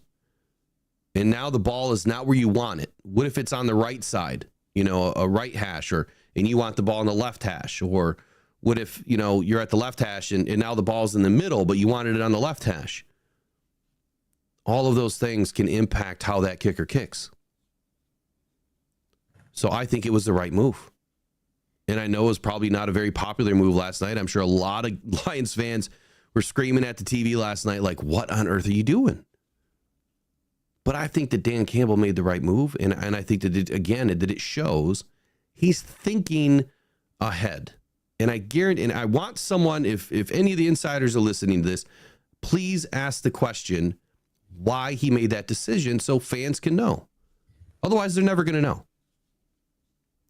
and now the ball is not where you want it. What if it's on the right side, a right hash, and you want the ball on the left hash? Or what if, you're at the left hash and now the ball's in the middle, but you wanted it on the left hash? All of those things can impact how that kicker kicks. So I think it was the right move. And I know it was probably not a very popular move last night. I'm sure a lot of Lions fans were screaming at the TV last night like, what on earth are you doing? But I think that Dan Campbell made the right move. And I think that, it shows he's thinking ahead. And I guarantee, and I want someone, if any of the insiders are listening to this, please ask the question why he made that decision so fans can know. Otherwise, they're never going to know.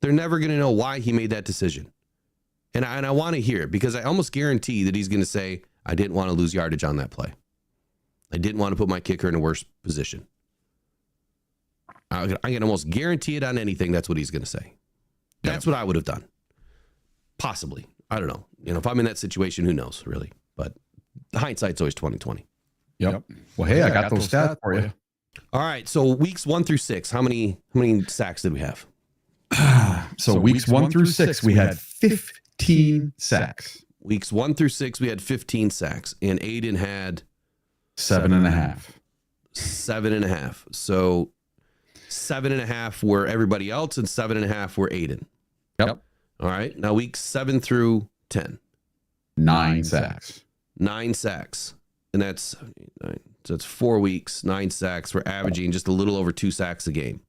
They're never going to know why he made that decision. And I want to hear it, because I almost guarantee that he's going to say, I didn't want to lose yardage on that play. I didn't want to put my kicker in a worse position. I can almost guarantee it on anything. That's what he's going to say. That's what I would have done. Possibly. I don't know. If I'm in that situation, who knows, really? But hindsight's always 20/20. Yep. Well, hey, I got those stats for you. All right. So weeks 1 through 6, how many sacks did we have? So weeks 1 through 6, we had 15 sacks. Weeks 1 through 6, we had 15 sacks, and Aidan had 7.5. 7.5. So 7.5 were everybody else, and 7.5 were Aidan. Yep. All right. Now weeks 7 through 10. 9 sacks. 9 sacks. And that's 4 weeks, 9 sacks. We're averaging just a little over 2 sacks a game.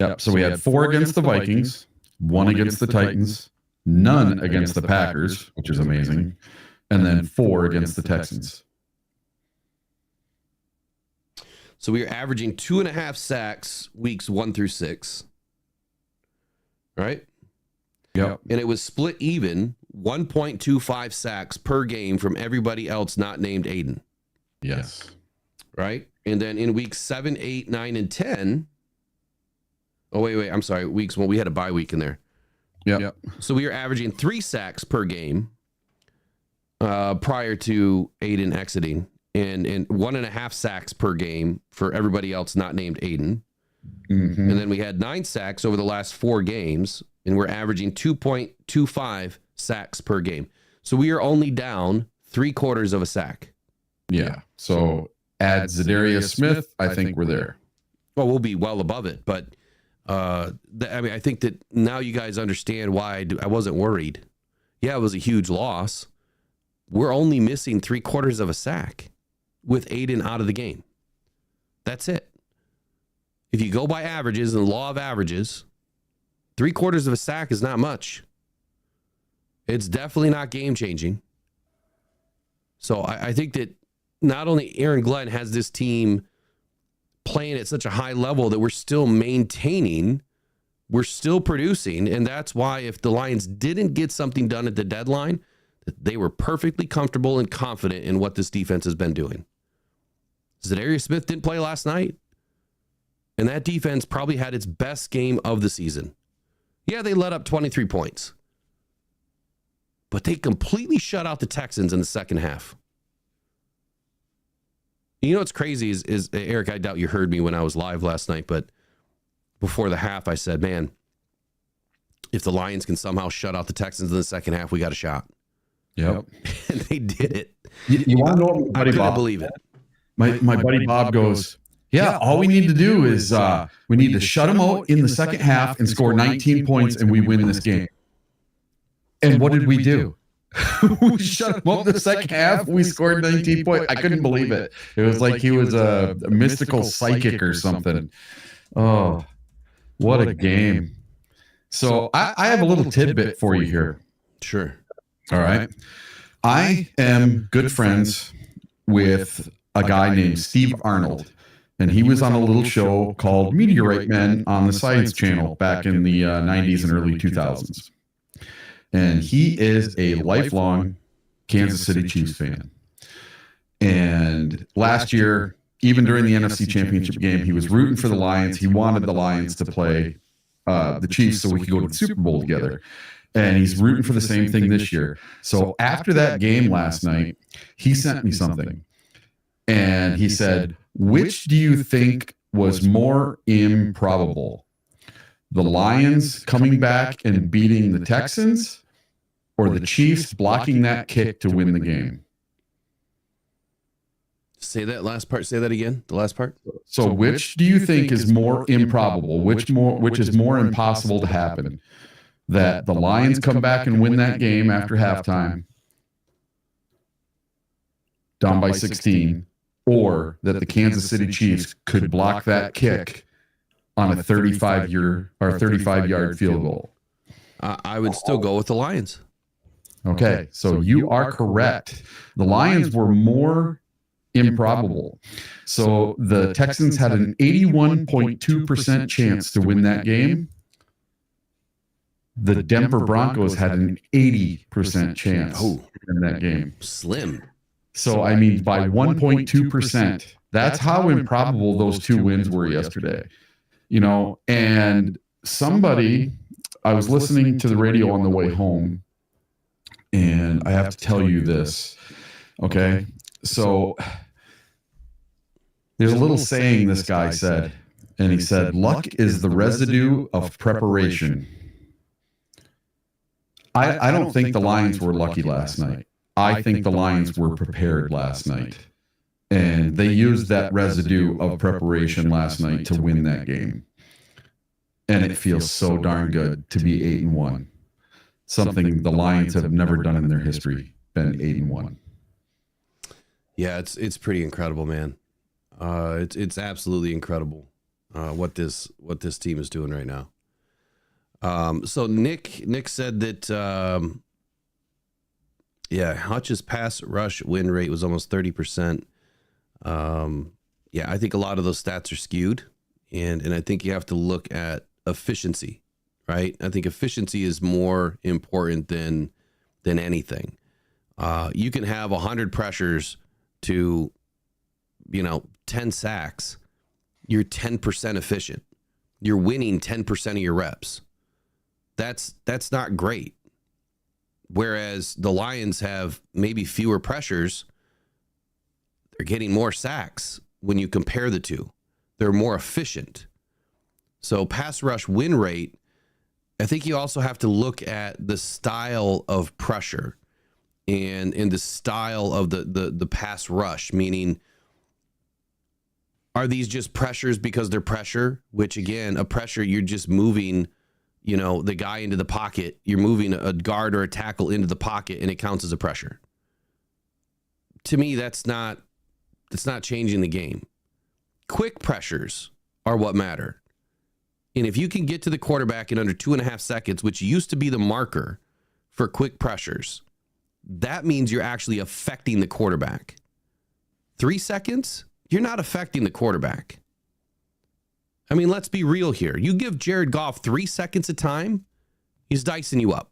Yep. So we had 4 against the Vikings, 1 against the Titans, none against the Packers, which is amazing, and then 4 against the Texans. So we are averaging 2.5 sacks weeks 1 through 6. Right? Yep. And it was split even, 1.25 sacks per game from everybody else not named Aidan. Yes. Right? And then in weeks 7, 8, 9, and 10. Oh, wait. I'm sorry. Weeks 1, we had a bye week in there. Yep. So we were averaging 3 sacks per game prior to Aidan exiting, and 1.5 sacks per game for everybody else not named Aidan. Mm-hmm. And then we had 9 sacks over the last 4 games, and we're averaging 2.25 sacks per game. So we are only down 3/4 of a sack. Yeah. So add Za'Darius Smith, I think we're there. Well, we'll be well above it, but I think that now you guys understand why I wasn't worried. Yeah, it was a huge loss. We're only missing 3/4 of a sack with Aidan out of the game. That's it. If you go by averages and the law of averages, 3/4 of a sack is not much. It's definitely not game changing. So I think that not only Aaron Glenn has this team playing at such a high level that we're still maintaining, we're still producing. And that's why if the Lions didn't get something done at the deadline, they were perfectly comfortable and confident in what this defense has been doing. Za'Darius Smith didn't play last night. And that defense probably had its best game of the season. Yeah, they let up 23 points. But they completely shut out the Texans in the second half. You know what's crazy is Eric, I doubt you heard me when I was live last night, but before the half, I said, man, if the Lions can somehow shut out the Texans in the second half, we got a shot. Yep. And they did it. You want to know what my I buddy couldn't Bob, believe it. my buddy Bob goes, yeah, all we need to do is we need to shut them out in the second half and score 19 points and we win this game. And what did we do? We shut them up in the second half. We scored 19 points. I couldn't believe it. It was like he was a mystical psychic or something. Oh, what a game. So I have a little tidbit for you here. Sure. All right. I am good friends with a guy named Steve Arnold, and he was on a little show called Meteorite Men on the Science Channel back in the 90s and early 2000s. And he is a lifelong Kansas City Chiefs fan. And last year, even during the NFC Championship game, he was rooting for the Lions. He wanted the Lions to play the Chiefs so we could go to the Super Bowl together. And he's rooting for the same thing this year. So after that game last night, he sent me something. And he said, which do you think was more improbable? The Lions coming back and beating the Texans, or the Chiefs blocking that kick to win the game? Say that last part. Say that again. The last part. So which do you think is more improbable? Which is more impossible to happen? That the Lions come back and win that game after halftime, down by 16, or that the Kansas City Chiefs could block that kick on a 35-yard field goal? I would still go with the Lions. Okay, so you are correct. The Lions were more improbable. So the Texans had an 81.2% chance to win that game. The Denver Broncos had an 80% chance in that game. Slim. So, I mean, by 1.2%, that's how improbable those two wins were yesterday. You know, and I was listening to the radio on the way home, and I have to tell you this, okay? So there's a little saying this guy said, and he said, luck is the residue of preparation. I don't think the Lions were lucky last night. I think the Lions were prepared last night. And they used that residue of preparation last night to win that game. And it feels so darn good to be 8-1. Something the Lions have never done in their history, been 8-1. Yeah, it's pretty incredible, man. It's absolutely incredible what this team is doing right now. So Nick said that Hutch's pass rush win rate was almost 30%. I think a lot of those stats are skewed, and I think you have to look at efficiency, right? I think efficiency is more important than anything. You can have 100 pressures to 10 sacks. You're 10% efficient. You're winning 10% of your reps. That's not great. Whereas the Lions have maybe fewer pressures, they're getting more sacks when you compare the two. They're more efficient. So pass rush win rate, I think you also have to look at the style of pressure and the style of the pass rush, meaning, are these just pressures because they're pressure? Which, again, a pressure, you're just moving, the guy into the pocket. You're moving a guard or a tackle into the pocket, and it counts as a pressure. To me, that's not changing the game. Quick pressures are what matter. And if you can get to the quarterback in under 2.5 seconds, which used to be the marker for quick pressures, that means you're actually affecting the quarterback. 3 seconds? You're not affecting the quarterback. I mean, let's be real here. You give Jared Goff 3 seconds of time, he's dicing you up.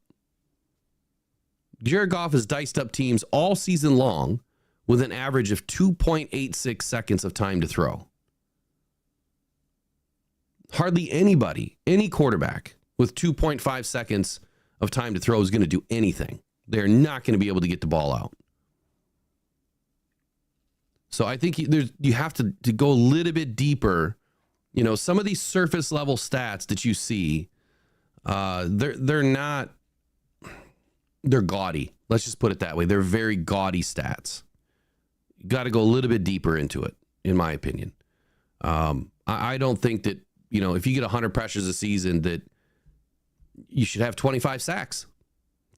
Jared Goff has diced up teams all season long with an average of 2.86 seconds of time to throw. Hardly anybody, any quarterback with 2.5 seconds of time to throw is going to do anything. They're not going to be able to get the ball out. So I think you have to go a little bit deeper You know, some of these surface level stats that you see, they're gaudy. Let's just put it that way. They're very gaudy stats. You got to go a little bit deeper into it, in my opinion. I don't think that, you know, if you get 100 pressures a season, that you should have 25 sacks.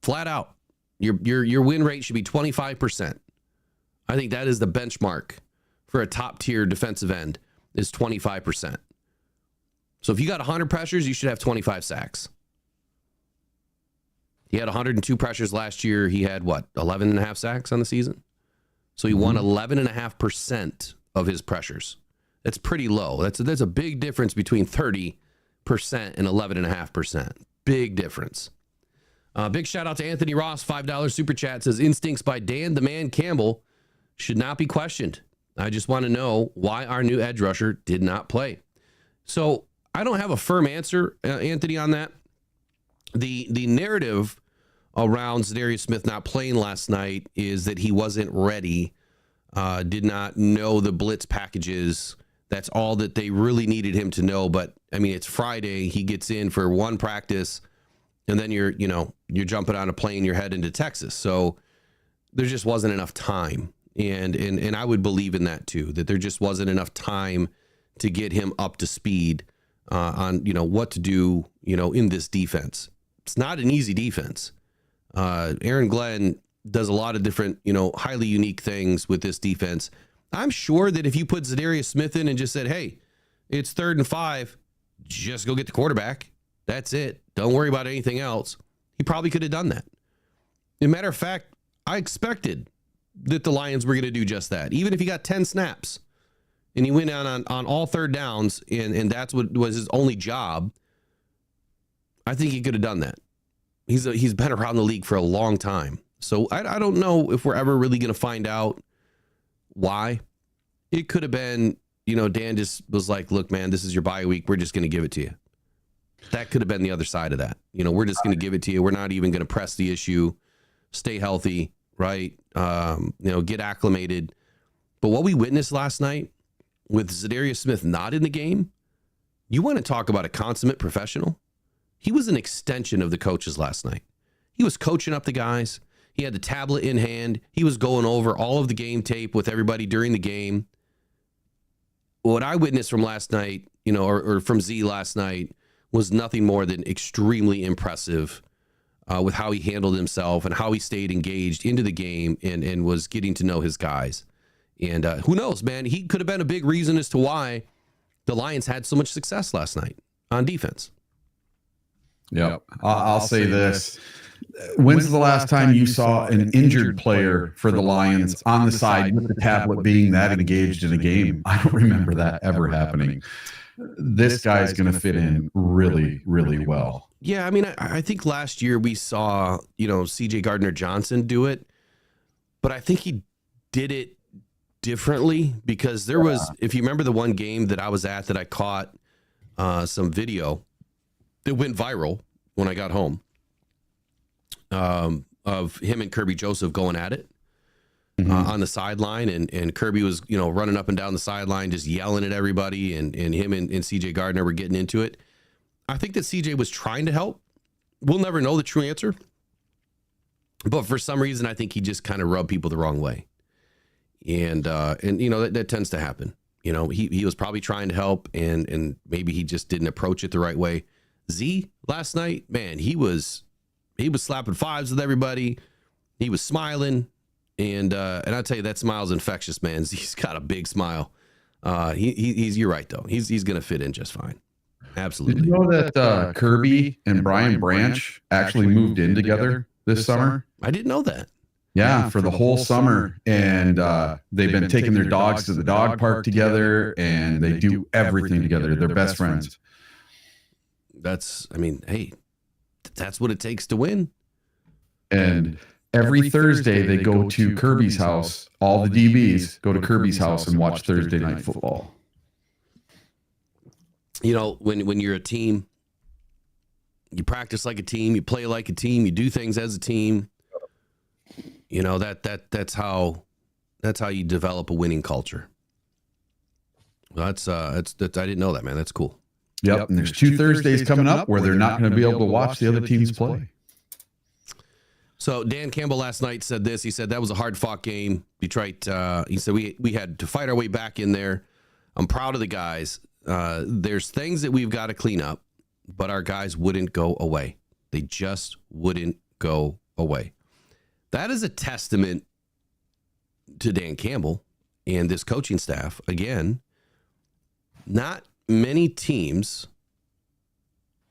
Flat out. Your win rate should be 25%. I think that is the benchmark for a top tier defensive end, is 25%. So if you got 100 pressures, you should have 25 sacks. He had 102 pressures last year. He had 11 and a half sacks on the season. So he won 11.5% of his pressures. That's pretty low. That's a big difference between 30% and 11.5%. Big difference. Big shout out to Anthony Ross, $5 super chat, says instincts by Dan the Man Campbell should not be questioned. I just want to know why our new edge rusher did not play. So I don't have a firm answer, Anthony, on that. The narrative around Za'Darius Smith not playing last night is that he wasn't ready, did not know the blitz packages. That's all that they really needed him to know. But I mean, it's Friday. He gets in for one practice, and then you're jumping on a plane, you're heading to Texas. So there just wasn't enough time. And I would believe in that too, that there just wasn't enough time to get him up to speed on, what to do, in this defense. It's not an easy defense. Aaron Glenn does a lot of different, highly unique things with this defense. I'm sure that if you put Za'Darius Smith in and just said, hey, it's 3rd and 5, just go get the quarterback. That's it. Don't worry about anything else. He probably could have done that. As a matter of fact, I expected that the Lions were going to do just that. Even if he got 10 snaps and he went on all 3rd downs and that's what was his only job, I think he could have done that. He's been around the league for a long time. So I don't know if we're ever really going to find out why. It could have been, Dan just was like, look, man, this is your bye week. We're just going to give it to you. That could have been the other side of that. We're just going to give it to you. We're not even going to press the issue. Stay healthy, right? Get acclimated. But what we witnessed last night with Za'Darius Smith not in the game, you want to talk about a consummate professional? He was an extension of the coaches last night. He was coaching up the guys. He had the tablet in hand. He was going over all of the game tape with everybody during the game. What I witnessed from last night, or from Z last night, was nothing more than extremely impressive with how he handled himself and how he stayed engaged into the game and was getting to know his guys. And who knows, man, he could have been a big reason as to why the Lions had so much success last night on defense. Yep. I'll say this. When's the last time you saw an injured player for the Lions on the side with the tablet being that engaged in a game? I don't remember that ever happening. This guy's going to fit in really, really well. Yeah, I mean, I think last year we saw, C.J. Gardner-Johnson do it, but I think he did it differently because there was, if you remember the one game that I was at that I caught some video that went viral when I got home of him and Kirby Joseph going at it on the sideline, and Kirby was, running up and down the sideline, just yelling at everybody, and him and CJ Gardner were getting into it. I think that CJ was trying to help. We'll never know the true answer, but for some reason, I think he just kind of rubbed people the wrong way. And that tends to happen. He was probably trying to help, and maybe he just didn't approach it the right way. Z last night, man, he was slapping fives with everybody. He was smiling, and I'll tell you, that smile's infectious, man. He's got a big smile. You're right though. He's gonna fit in just fine. Absolutely. Did you know that Kirby and Brian Branch actually moved in together this summer? I didn't know that. Yeah, for the whole summer, and they've been taking their dogs to the dog park together, and they do everything together. They're best friends. That's what it takes to win. And every Thursday they go to Kirby's house. All the DBs go to Kirby's house and watch Thursday Night Football. When you're a team, you practice like a team, you play like a team, you do things as a team. That's how you develop a winning culture. That's I didn't know that, man. That's cool. Yep. And there's 2 Thursdays coming up where they're not going to be able to watch the other teams play. So Dan Campbell last night said this. He said that was a hard-fought game. Detroit, he said we had to fight our way back in there. I'm proud of the guys. There's things that we've got to clean up, but our guys wouldn't go away. They just wouldn't go away. That is a testament to Dan Campbell and this coaching staff. Again, not many teams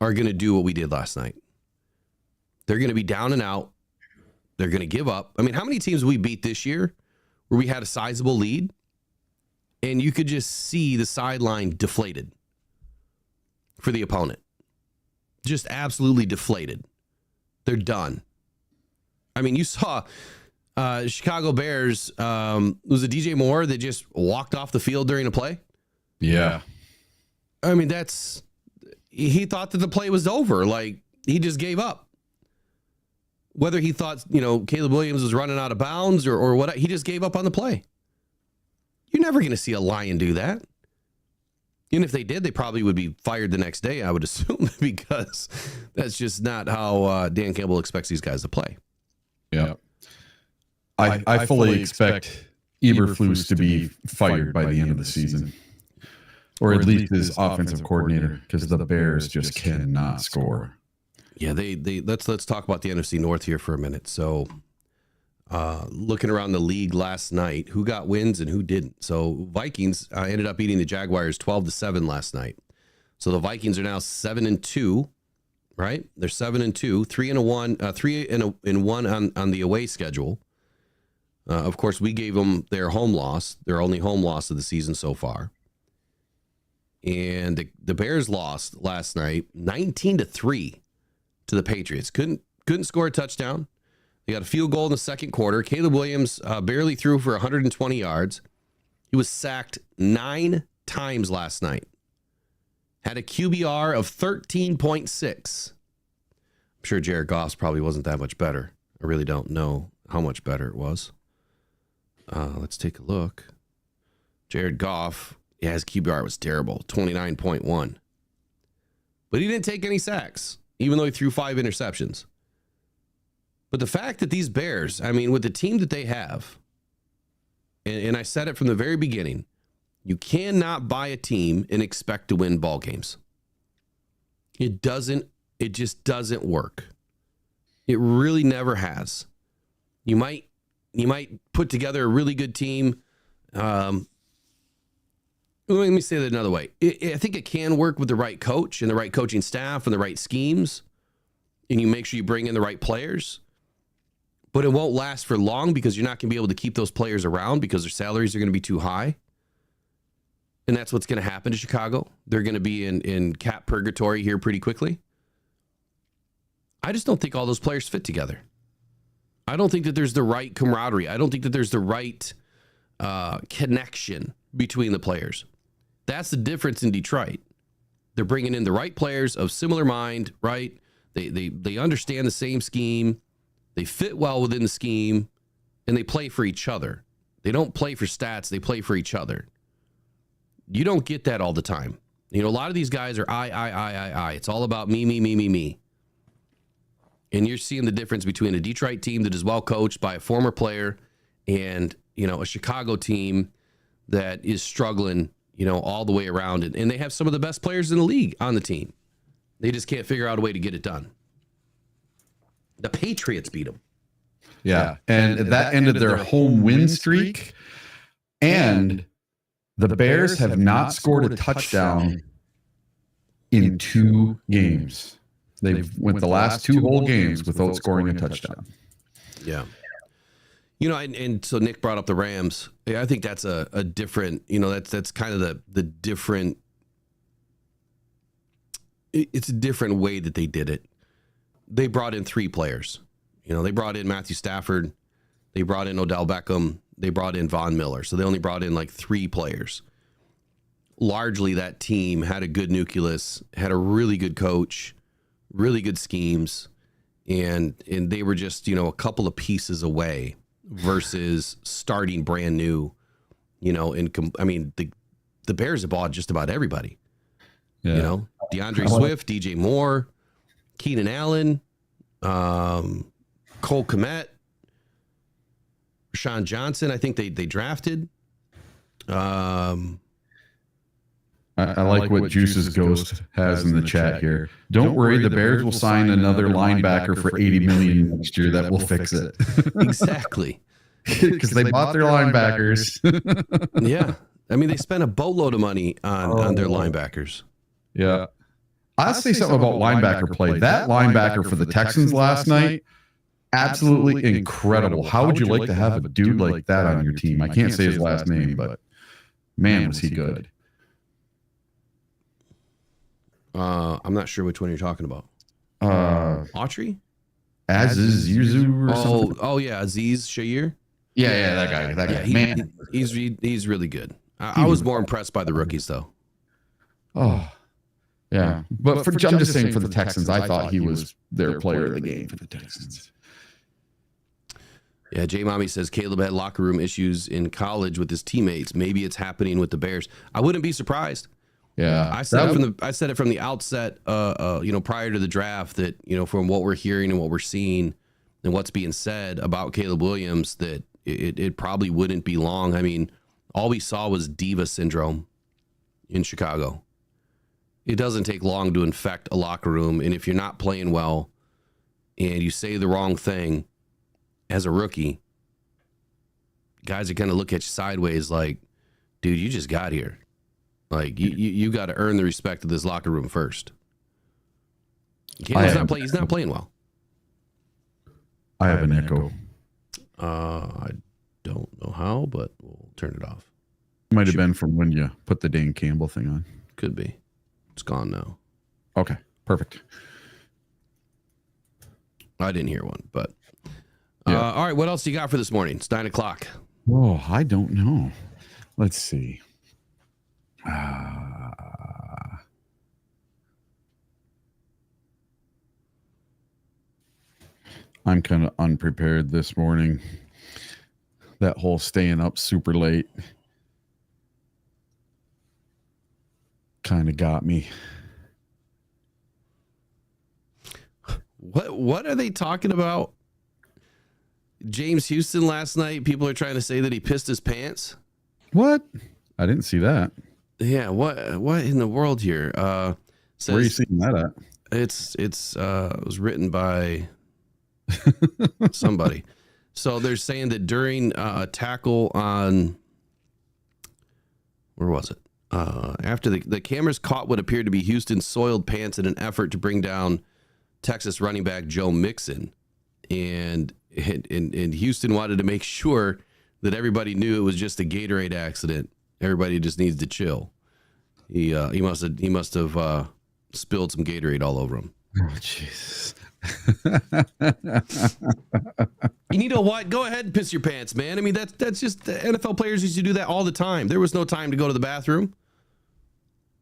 are going to do what we did last night. They're going to be down and out. They're going to give up. I mean, how many teams we beat this year where we had a sizable lead and you could just see the sideline deflated for the opponent? Just absolutely deflated. They're done. I mean, you saw Chicago Bears, was it DJ Moore that just walked off the field during a play? Yeah. I mean, he thought that the play was over. Like, he just gave up. Whether he thought, Caleb Williams was running out of bounds or what, he just gave up on the play. You're never going to see a Lion do that. And if they did, they probably would be fired the next day, I would assume, because that's just not how Dan Campbell expects these guys to play. Yeah. I fully expect Eberflus to be fired by the end of the season, or at least his offensive coordinator, because the Bears just cannot score. Yeah, let's talk about the NFC North here for a minute. So, looking around the league last night, who got wins and who didn't. So, Vikings ended up beating the Jaguars 12-7 last night. So the Vikings are now 7-2, right? They're 7-2, 3-1 on the away schedule. Of course, we gave them their home loss, their only home loss of the season so far. And the Bears lost last night 19-3 to the Patriots. Couldn't score a touchdown. They got a field goal in the second quarter. Caleb Williams barely threw for 120 yards. He was sacked 9 times last night. Had a QBR of 13.6. I'm sure Jared Goff probably wasn't that much better. I really don't know how much better it was. Let's take a look. Jared Goff, his QBR was terrible, 29.1. But he didn't take any sacks, even though he threw 5 interceptions. But the fact that these Bears, I mean, with the team that they have, and I said it from the very beginning, you cannot buy a team and expect to win ball games. It just doesn't work. It really never has. You might put together a really good team. Let me say that another way. I think it can work with the right coach and the right coaching staff and the right schemes, and you make sure you bring in the right players. But it won't last for long because you're not going to be able to keep those players around because their salaries are going to be too high. And that's what's going to happen to Chicago. They're going to be in cap purgatory here pretty quickly. I just don't think all those players fit together. I don't think that there's the right camaraderie. I don't think that there's the right connection between the players. That's the difference in Detroit. They're bringing in the right players of similar mind, right? They understand the same scheme. They fit well within the scheme, and they play for each other. They don't play for stats. They play for each other. You don't get that all the time. A lot of these guys are I. It's all about me. And you're seeing the difference between a Detroit team that is well coached by a former player and, a Chicago team that is struggling, all the way around. And they have some of the best players in the league on the team. They just can't figure out a way to get it done. The Patriots beat them. Yeah. And that ended their home win streak. And the Bears have not scored a touchdown in 2 games. They've went the last 2 whole games without scoring a touchdown. Yeah. And so Nick brought up the Rams. Yeah, I think that's a different, that's kind of the different, it's a different way that they did it. They brought in 3 players. They brought in Matthew Stafford. They brought in Odell Beckham. They brought in Von Miller. So they only brought in like 3 players. Largely that team had a good nucleus, had a really good coach, really good schemes, and they were just, a couple of pieces away versus starting brand new, the the Bears have bought just about everybody. Yeah. You know, DeAndre Swift, DJ Moore, Keenan Allen, Cole Kmet, Rashawn Johnson. I think they drafted. I like what Juice's Ghost has in the chat here. Don't worry, the Bears will sign another linebacker for $80 million next year. That will fix it. Exactly. Because they bought their linebackers. Yeah. I mean, they spent a boatload of money on their linebackers. Yeah. I'll say something about linebacker play. That linebacker for the Texans last night, absolutely incredible. How would you like to have a dude like that on your team? I can't say his last name, but man, was he good. I'm not sure which one you're talking about. Autry? Aziz Yuzu or something? Oh yeah, Aziz Shair. Yeah, that guy. Yeah, Man, he's really good. I was more impressed by the rookies though. Oh, yeah. But I'm just saying for the Texans, I thought he was their player of the game for the Texans. Yeah, J Mommy says Caleb had locker room issues in college with his teammates. Maybe it's happening with the Bears. I wouldn't be surprised. Yeah, I said it from the outset. Prior to the draft, that from what we're hearing and what we're seeing and what's being said about Caleb Williams, that it probably wouldn't be long. I mean, all we saw was diva syndrome in Chicago. It doesn't take long to infect a locker room, and if you're not playing well and you say the wrong thing as a rookie, guys are going to look at you sideways like, dude, you just got here. Like, you got to earn the respect of this locker room first. He's not playing well. I have an echo. I don't know how, but we'll turn it off. Might have been from when you put the Dan Campbell thing on. Could be. It's gone now. Okay, perfect. I didn't hear one, but yeah. All right. What else do you got for this morning? It's 9:00. Oh, I don't know. Let's see. I'm kind of unprepared this morning. That whole staying up super late kind of got me. What are they talking about? James Houston last night, people are trying to say that he pissed his pants. What? I didn't see that. Yeah, what in the world here? Says, where are you seeing that at? It was written by somebody. So they're saying that during a tackle on, where was it? After the cameras caught what appeared to be Houston's soiled pants in an effort to bring down Texas running back Joe Mixon, and Houston wanted to make sure that everybody knew it was just a Gatorade accident. Everybody just needs to chill. He must have spilled some Gatorade all over him. Oh, Jesus. You know what? Go ahead and piss your pants, man. I mean, that's just NFL players used to do that all the time. There was no time to go to the bathroom.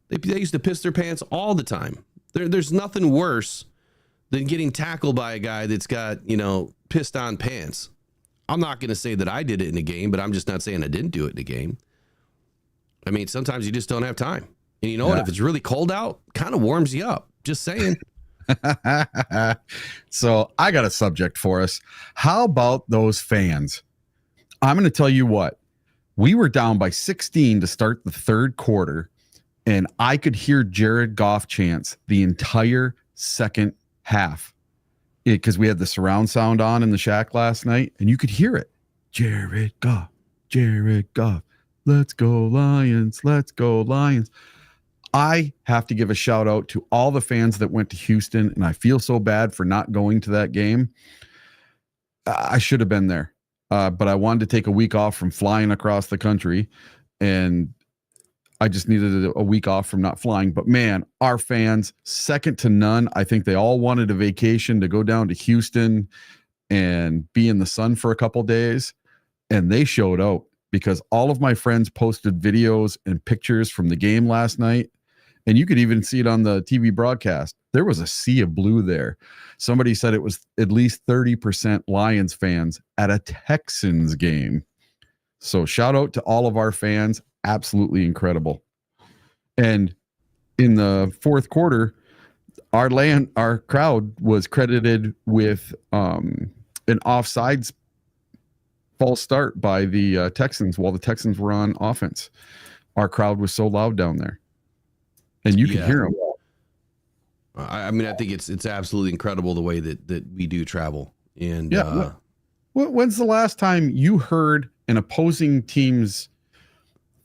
They used to piss their pants all the time. There's nothing worse than getting tackled by a guy that's got, pissed on pants. I'm not going to say that I did it in a game, but I'm just not saying I didn't do it in a game. I mean, sometimes you just don't have time. And you know what? If it's really cold out, kind of warms you up. Just saying. So I got a subject for us. How about those fans? I'm going to tell you what. We were down by 16 to start the third quarter, and I could hear Jared Goff chants the entire second half because we had the surround sound on in the shack last night, and you could hear it. Jared Goff, let's go Lions, let's go Lions. I have to give a shout out to all the fans that went to Houston, and I feel so bad for not going to that game. I should have been there, but I wanted to take a week off from flying across the country, and I just needed a week off from not flying. But man, our fans, second to none. I think they all wanted a vacation to go down to Houston and be in the sun for a couple days, and they showed out because all of my friends posted videos and pictures from the game last night. And you could even see it on the TV broadcast. There was a sea of blue there. Somebody said it was at least 30% Lions fans at a Texans game. So shout out to all of our fans. Absolutely incredible. And in the fourth quarter, our crowd was credited with an offsides false start by the Texans while the Texans were on offense. Our crowd was so loud down there, and you can hear them. I mean, I think it's absolutely incredible the way that we do travel. And when's the last time you heard an opposing team's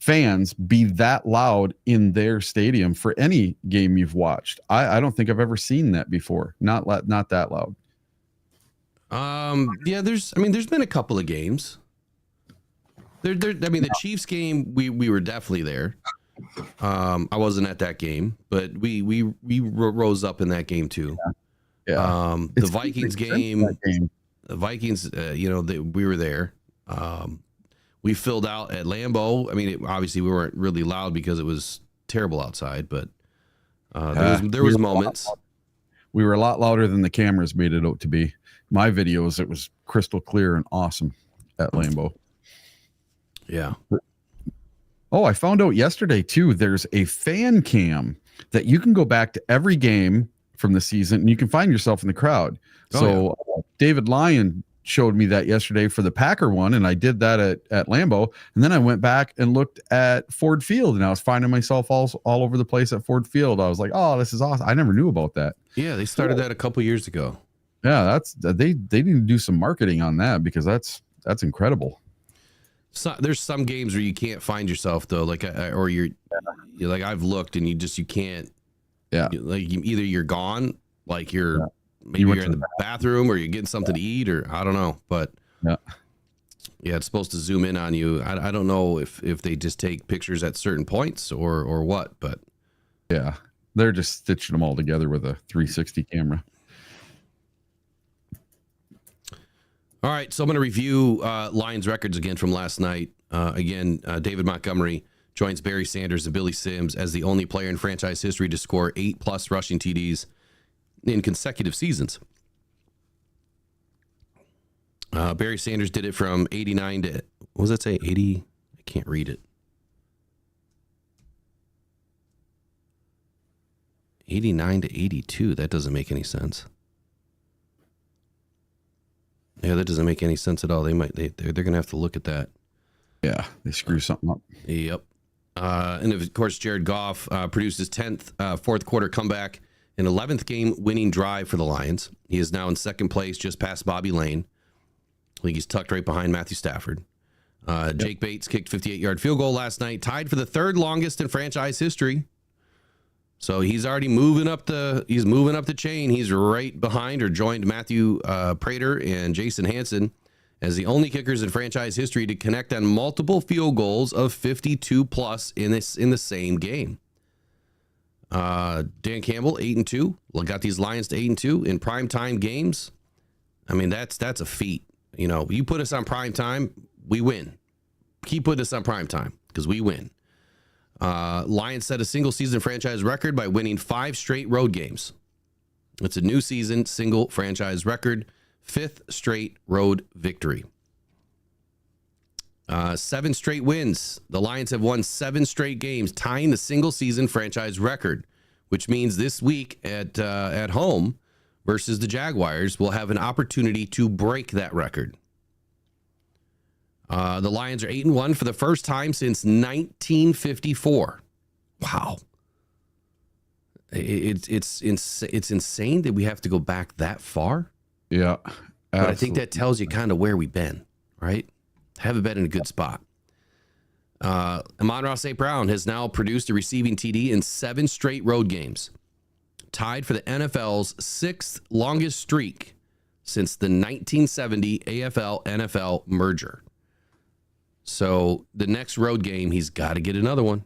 fans be that loud in their stadium for any game you've watched? I don't think I've ever seen that before. Not that loud. There's been a couple of games. The Chiefs game, we were definitely there. I wasn't at that game, but we rose up in that game too. The Vikings game, the Vikings, we were there. We filled out at Lambeau. I mean, obviously we weren't really loud because it was terrible outside, but there was moments. We were a lot louder than the cameras made it out to be. My videos, it was crystal clear and awesome at Lambeau. Yeah. Oh, I found out yesterday too, there's a fan cam that you can go back to every game from the season and you can find yourself in the crowd. David Lyon showed me that yesterday for the Packer one, and I did that at Lambeau, and then I went back and looked at Ford Field, and I was finding myself all over the place at Ford Field. I was like, oh, this is awesome. I never knew about that. Yeah, they started that a couple years ago. Yeah, they need to do some marketing on that because that's incredible. So there's some games where you can't find yourself though, like you're like I've looked and you can't. Yeah, either you're gone, like you're maybe you're in the bathroom or you're getting something to eat or I don't know, but it's supposed to zoom in on you. I don't know if they just take pictures at certain points or what, but yeah, they're just stitching them all together with a 360 camera. All right, so I'm going to review Lions records again from last night. David Montgomery joins Barry Sanders and Billy Sims as the only player in franchise history to score 8+ rushing TDs in consecutive seasons. Barry Sanders did it from 89 to, what does that say, 80? I can't read it. 89 to 82. That doesn't make any sense. Yeah, that doesn't make any sense at all. They're gonna have to look at that. Yeah, they screw something up. Yep. And of course, Jared Goff produced his 10th fourth quarter comeback, an 11th game winning drive for the Lions. He is now in second place, just past Bobby Lane. I think he's tucked right behind Matthew Stafford. Jake Bates kicked 58-yard field goal last night, tied for the third longest in franchise history. So he's already moving up the chain. He's right behind or joined Matthew Prater and Jason Hanson as the only kickers in franchise history to connect on multiple field goals of 52+ in the same game. Dan Campbell 8-2. Got these Lions to 8-2 in primetime games. I mean, that's a feat. You put us on primetime, we win. Keep putting us on primetime because we win. Lions set a single season franchise record by winning 5 straight road games. It's a new season single franchise record, 5th straight road victory. 7 straight wins. The Lions have won 7 straight games, tying the single season franchise record, which means this week at home versus the Jaguars, we'll have an opportunity to break that record. The Lions are 8-1 for the first time since 1954. Wow. It's insane that we have to go back that far. Yeah. Absolutely. But I think that tells you kind of where we've been, right? Haven't been in a good spot. Amon-Ra St. Brown has now produced a receiving TD in 7 straight road games, tied for the NFL's 6th longest streak since the 1970 AFL-NFL merger. So the next road game, he's got to get another one,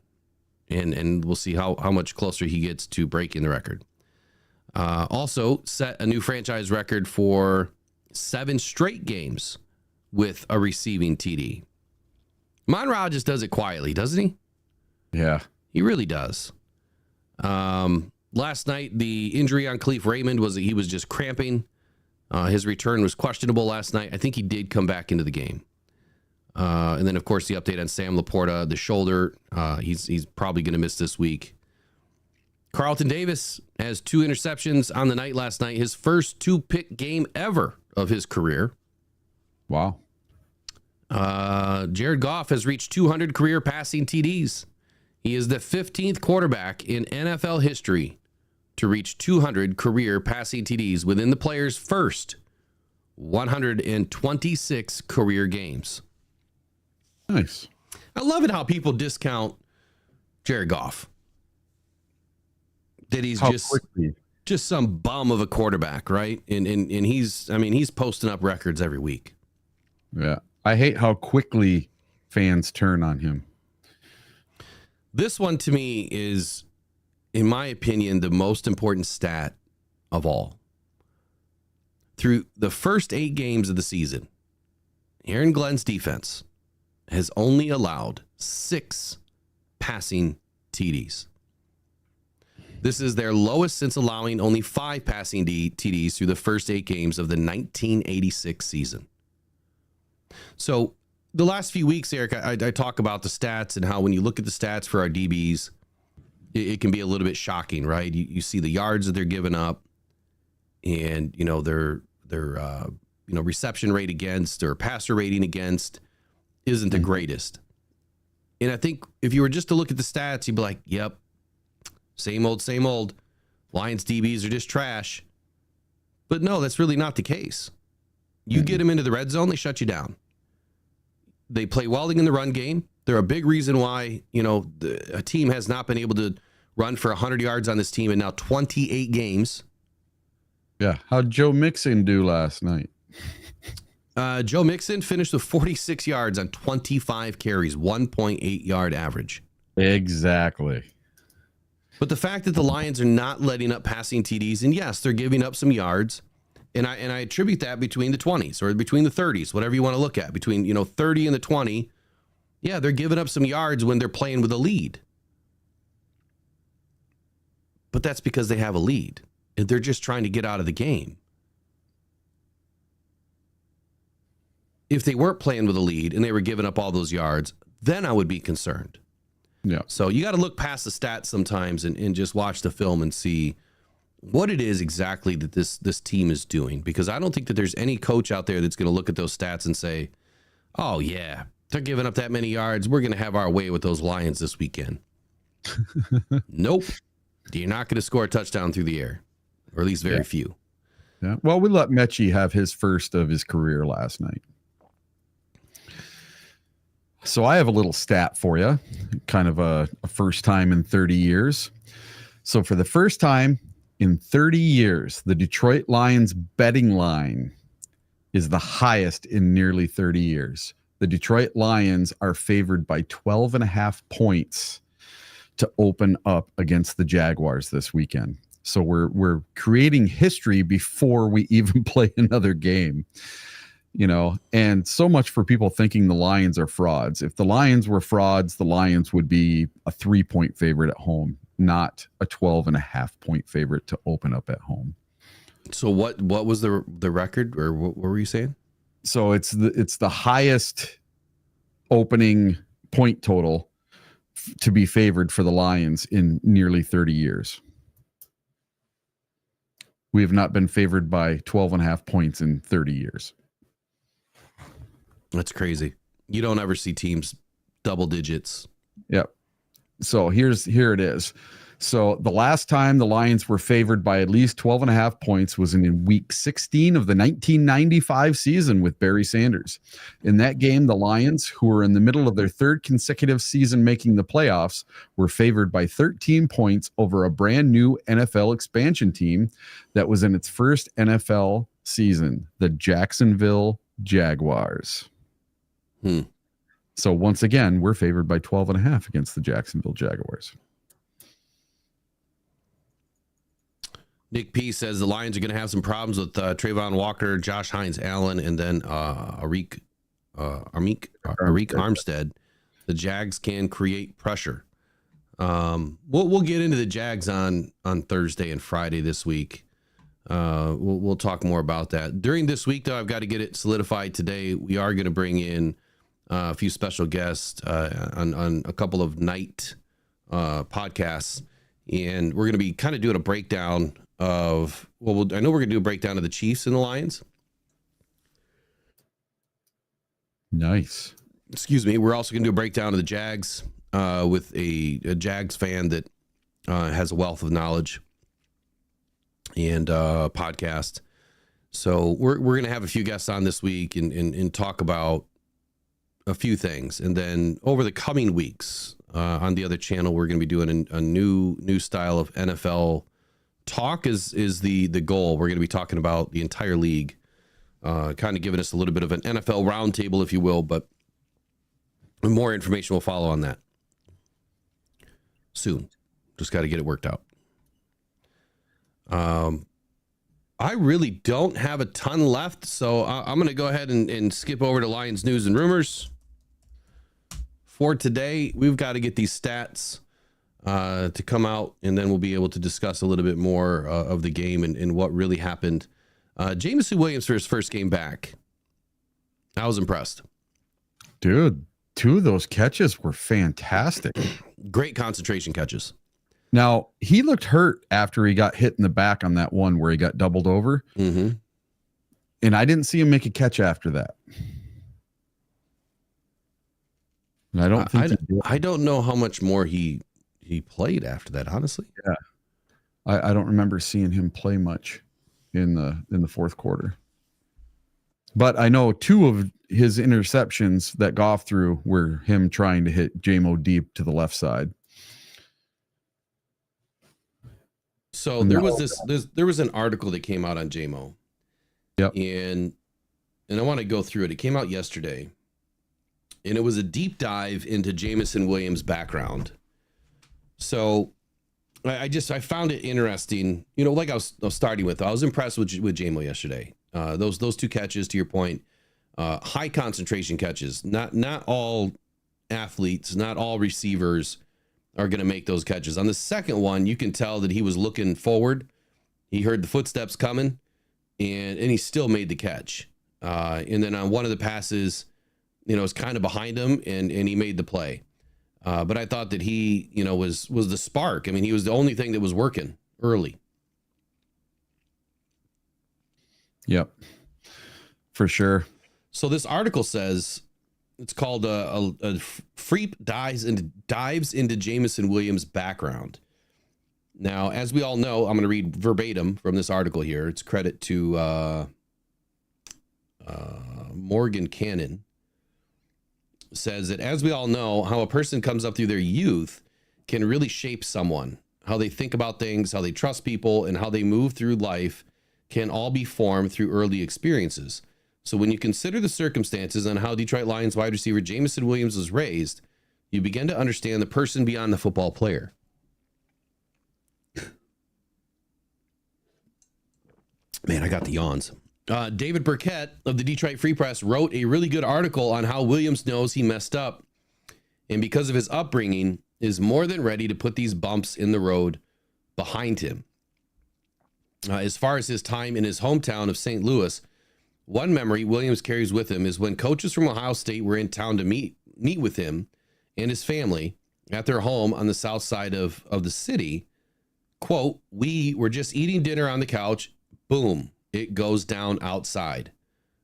and we'll see how much closer he gets to breaking the record. Also set a new franchise record for 7 straight games with a receiving TD. Amon-Ra just does it quietly, doesn't he? Yeah. He really does. Last night, the injury on Khalif Raymond was he was just cramping. His return was questionable last night. I think he did come back into the game. And then, of course, the update on Sam LaPorta, the shoulder. He's probably going to miss this week. Carlton Davis has 2 interceptions on the night last night. His first 2-pick game ever of his career. Wow. Jared Goff has reached 200 career passing TDs. He is the 15th quarterback in NFL history to reach 200 career passing TDs within the player's first 126 career games. Nice. I love it how people discount Jared Goff. That he's just some bum of a quarterback, right? And he's posting up records every week. Yeah. I hate how quickly fans turn on him. This one to me is, in my opinion, the most important stat of all. Through the first 8 games of the season, Aaron Glenn's defense has only allowed 6 passing TDs. This is their lowest since allowing only 5 passing TDs through the first 8 games of the 1986 season. So the last few weeks, Eric, I talk about the stats and how when you look at the stats for our DBs, it can be a little bit shocking, right? You see the yards that they're giving up, and their reception rate against or passer rating against isn't the greatest. And I think if you were just to look at the stats, you'd be like, yep, same old. Lions DBs are just trash. But no, that's really not the case. You get them into the red zone, they shut you down. They play well in the run game. They're a big reason why, a team has not been able to run for 100 yards on this team in now 28 games. Yeah. How'd Joe Mixon do last night? Joe Mixon finished with 46 yards on 25 carries, 1.8 yard average. Exactly. But the fact that the Lions are not letting up passing TDs, and yes, they're giving up some yards, and I attribute that between the 20s or between the 30s, whatever you want to look at, between 30 and the 20. Yeah, they're giving up some yards when they're playing with a lead. But that's because they have a lead, and they're just trying to get out of the game. If they weren't playing with a lead and they were giving up all those yards, then I would be concerned. Yeah. So you got to look past the stats sometimes and just watch the film and see what it is exactly that this team is doing. Because I don't think that there's any coach out there that's going to look at those stats and say, oh, yeah, they're giving up that many yards. We're going to have our way with those Lions this weekend. Nope. You're not going to score a touchdown through the air, or at least very few. Yeah. Well, we let Mechie have his first of his career last night. So I have a little stat for you, kind of a first time in 30 years. So for the first time in 30 years, the Detroit Lions betting line is the highest in nearly 30 years. The Detroit Lions are favored by 12.5 points to open up against the Jaguars this weekend. So we're creating history before we even play another game. And so much for people thinking the Lions are frauds. If the Lions were frauds, the Lions would be a 3-point favorite at home, not a 12.5 point favorite to open up at home. So what was the record, or what were you saying? So it's the highest opening point total to be favored for the Lions in nearly 30 years. We have not been favored by 12.5 points in 30 years. That's crazy. You don't ever see teams double digits. Yep. So here it is. So the last time the Lions were favored by at least 12.5 points was in week 16 of the 1995 season with Barry Sanders. In that game, the Lions, who were in the middle of their 3rd consecutive season making the playoffs, were favored by 13 points over a brand new NFL expansion team that was in its first NFL season, the Jacksonville Jaguars. So once again, we're favored by 12.5 against the Jacksonville Jaguars. Nick P says the Lions are going to have some problems with Trayvon Walker, Josh Hines-Allen, and then Arik Armstead. The Jags can create pressure. We'll get into the Jags on Thursday and Friday this week. We'll talk more about that. During this week, though, I've got to get it solidified today. We are going to bring in a few special guests on a couple of night podcasts, and we're going to be kind of doing a breakdown of, I know we're going to do a breakdown of the Chiefs and the Lions. Nice. Excuse me. We're also going to do a breakdown of the Jags with a Jags fan that has a wealth of knowledge and podcast. So we're going to have a few guests on this week and talk about a few things. And then over the coming weeks on the other channel, we're going to be doing a new style of NFL talk is the goal. We're going to be talking about the entire league, kind of giving us a little bit of an NFL roundtable, if you will, but more information will follow on that soon. Just got to get it worked out. I really don't have a ton left, so I'm going to go ahead and skip over to Lions news and rumors. For today, we've got to get these stats to come out, and then we'll be able to discuss a little bit more of the game and what really happened. Jameson Williams for his first game back. I was impressed. Dude, 2 of those catches were fantastic. Great concentration catches. Now, he looked hurt after he got hit in the back on that one where he got doubled over. Mm-hmm. And I didn't see him make a catch after that. And I don't think I don't know how much more he played after that, honestly. Yeah. I don't remember seeing him play much in the fourth quarter. But I know 2 of his interceptions that Goff threw were him trying to hit JMO deep to the left side. So there was an article that came out on JMO. Yep. And I want to go through it. It came out yesterday. And it was a deep dive into Jameson Williams' background. So I found it interesting. You know, like I was starting with, I was impressed with JMO yesterday. Those 2 catches, to your point, high concentration catches. Not all athletes, not all receivers are going to make those catches. On the second one, you can tell that he was looking forward. He heard the footsteps coming, and he still made the catch. And then on one of the passes, you know, it was kind of behind him, and he made the play. But I thought that he, you know, was the spark. I mean, he was the only thing that was working early. Yep, for sure. So this article says it's called a Freep dives into Jameson Williams' background. Now, as we all know, I'm going to read verbatim from this article here. It's credit to Morgan Cannon. Says that, as we all know, how a person comes up through their youth can really shape someone. How they think about things, how they trust people, and how they move through life can all be formed through early experiences. So when you consider the circumstances on how Detroit Lions wide receiver Jameson Williams was raised, you begin to understand the person beyond the football player. Man, I got the yawns. David Burkett of the Detroit Free Press wrote a really good article on how Williams knows he messed up, and because of his upbringing, is more than ready to put these bumps in the road behind him. As far as his time in his hometown of St. Louis, one memory Williams carries with him is when coaches from Ohio State were in town to meet with him and his family at their home on the south side of the city. Quote, "We were just eating dinner on the couch. Boom, it goes down outside."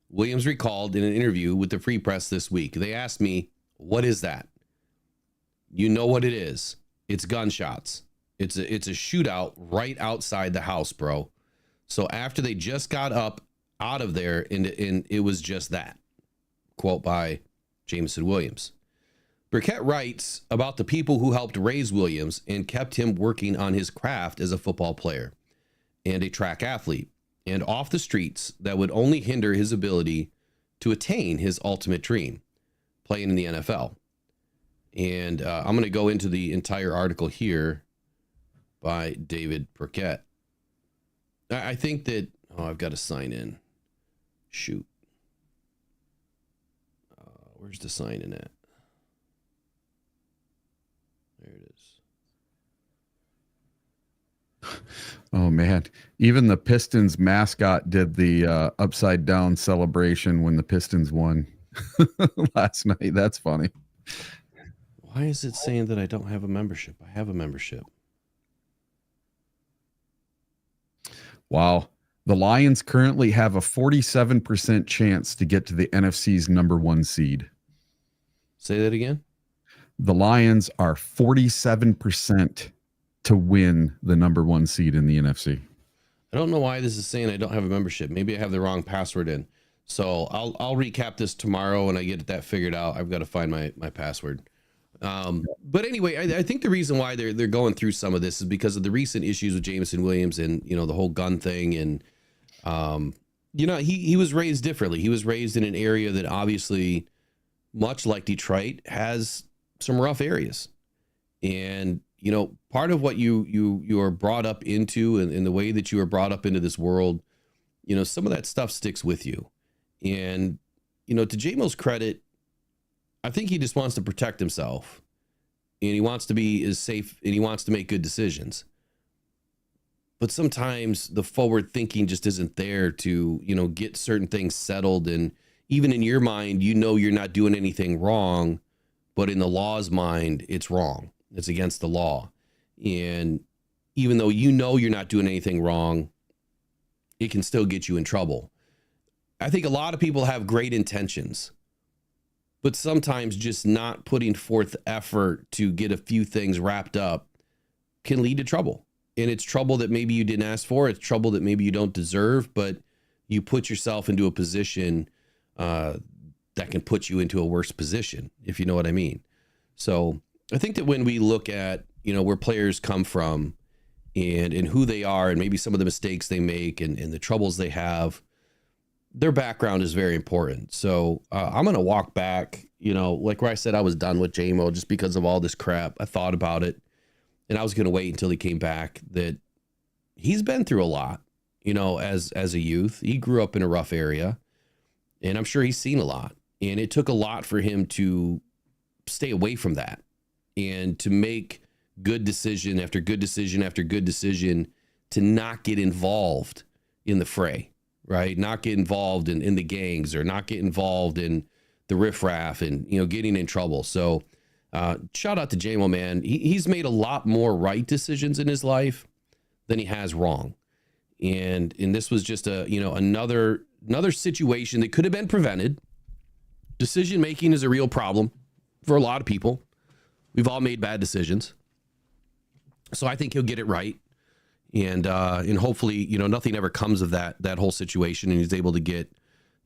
Williams recalled in an interview with the Free Press this week. They asked me, "What is that?" "You know what it is. It's gunshots. It's a shootout right outside the house, bro." So after they just got up out of there, and it was just that. Quote by Jameson Williams. Burkett writes about the people who helped raise Williams and kept him working on his craft as a football player and a track athlete, and off the streets that would only hinder his ability to attain his ultimate dream, playing in the NFL. And I'm going to go into the entire article here by David Burkett. I think that, I've got to sign in. Shoot. Where's the sign in at? There it is. Oh, man. Even the Pistons mascot did the upside down celebration when the Pistons won. last night. That's funny. Why is it saying that I don't have a membership? I have a membership. Wow. The Lions currently have a 47% chance to get to the NFC's #1 seed. Say that again. The Lions are 47% to win the #1 seed in the NFC. I don't know why this is saying I don't have a membership. Maybe I have the wrong password in. So I'll recap this tomorrow when I get that figured out. I've got to find my password. But anyway, I think the reason why they're going through some of this is because of the recent issues with Jameson Williams and, you know, the whole gun thing. And, you know, he was raised differently. He was raised in an area that obviously, much like Detroit, has some rough areas. And, you know, part of what you are brought up into and the way that you are brought up into this world, you know, some of that stuff sticks with you. And, you know, to J-Mo's credit, I think he just wants to protect himself and he wants to be as safe and he wants to make good decisions. But sometimes the forward thinking just isn't there to, you know, get certain things settled. And even in your mind, you know, you're not doing anything wrong, but in the law's mind, it's wrong. It's against the law. And even though you know you're not doing anything wrong, it can still get you in trouble. I think a lot of people have great intentions, but sometimes just not putting forth effort to get a few things wrapped up can lead to trouble. And it's trouble that maybe you didn't ask for. It's trouble that maybe you don't deserve, but you put yourself into a position that can put you into a worse position, if you know what I mean. So I think that when we look at, you know, where players come from and who they are and maybe some of the mistakes they make and the troubles they have, their background is very important. So I'm going to walk back, you know, like where I said I was done with J-Mo just because of all this crap. I thought about it and I was going to wait until he came back, that he's been through a lot, you know, as a youth. He grew up in a rough area and I'm sure he's seen a lot. And it took a lot for him to stay away from that and to make good decision after good decision after good decision to not get involved in the fray. Right? Not get involved in the gangs or not get involved in the riffraff and, you know, getting in trouble. So shout out to J-Mo, man. He's made a lot more right decisions in his life than he has wrong. And this was just another situation that could have been prevented. Decision making is a real problem for a lot of people. We've all made bad decisions. So I think he'll get it right. And hopefully, you know, nothing ever comes of that whole situation, and he's able to get,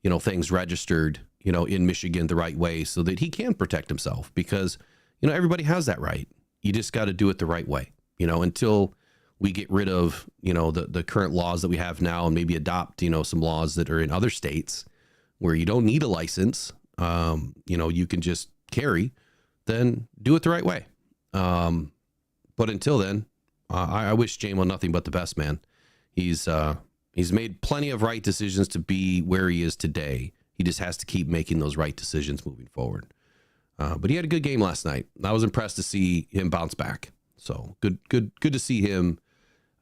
you know, things registered, you know, in Michigan the right way so that he can protect himself, because, you know, everybody has that right. You just got to do it the right way, you know, until we get rid of, you know, the current laws that we have now and maybe adopt, you know, some laws that are in other states where you don't need a license. You know, you can just carry, then do it the right way. But until then, I wish J-Mo nothing but the best, man. He's made plenty of right decisions to be where he is today. He just has to keep making those right decisions moving forward. But he had a good game last night. I was impressed to see him bounce back. So good to see him,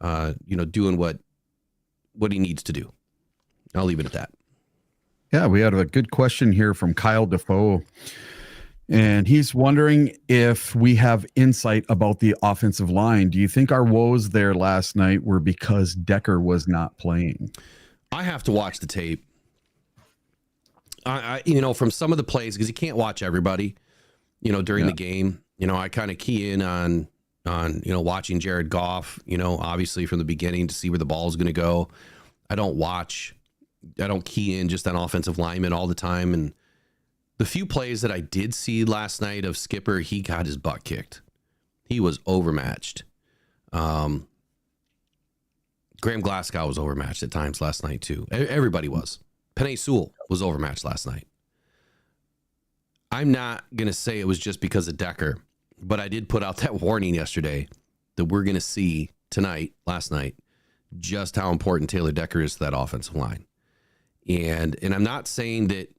you know, doing what he needs to do. I'll leave it at that. Yeah, we had a good question here from Kyle Defoe. And he's wondering if we have insight about the offensive line. Do you think our woes there last night were because Decker was not playing? I have to watch the tape. I you know, from some of the plays, because you can't watch everybody, you know, during the game. You know, I kind of key in on, you know, watching Jared Goff, you know, obviously from the beginning to see where the ball is going to go. I don't key in just on offensive linemen all the time. And the few plays that I did see last night of Skipper, he got his butt kicked. He was overmatched. Graham Glasgow was overmatched at times last night too. Everybody was. Penei Sewell was overmatched last night. I'm not going to say it was just because of Decker, but I did put out that warning yesterday that we're going to see last night, just how important Taylor Decker is to that offensive line. And I'm not saying that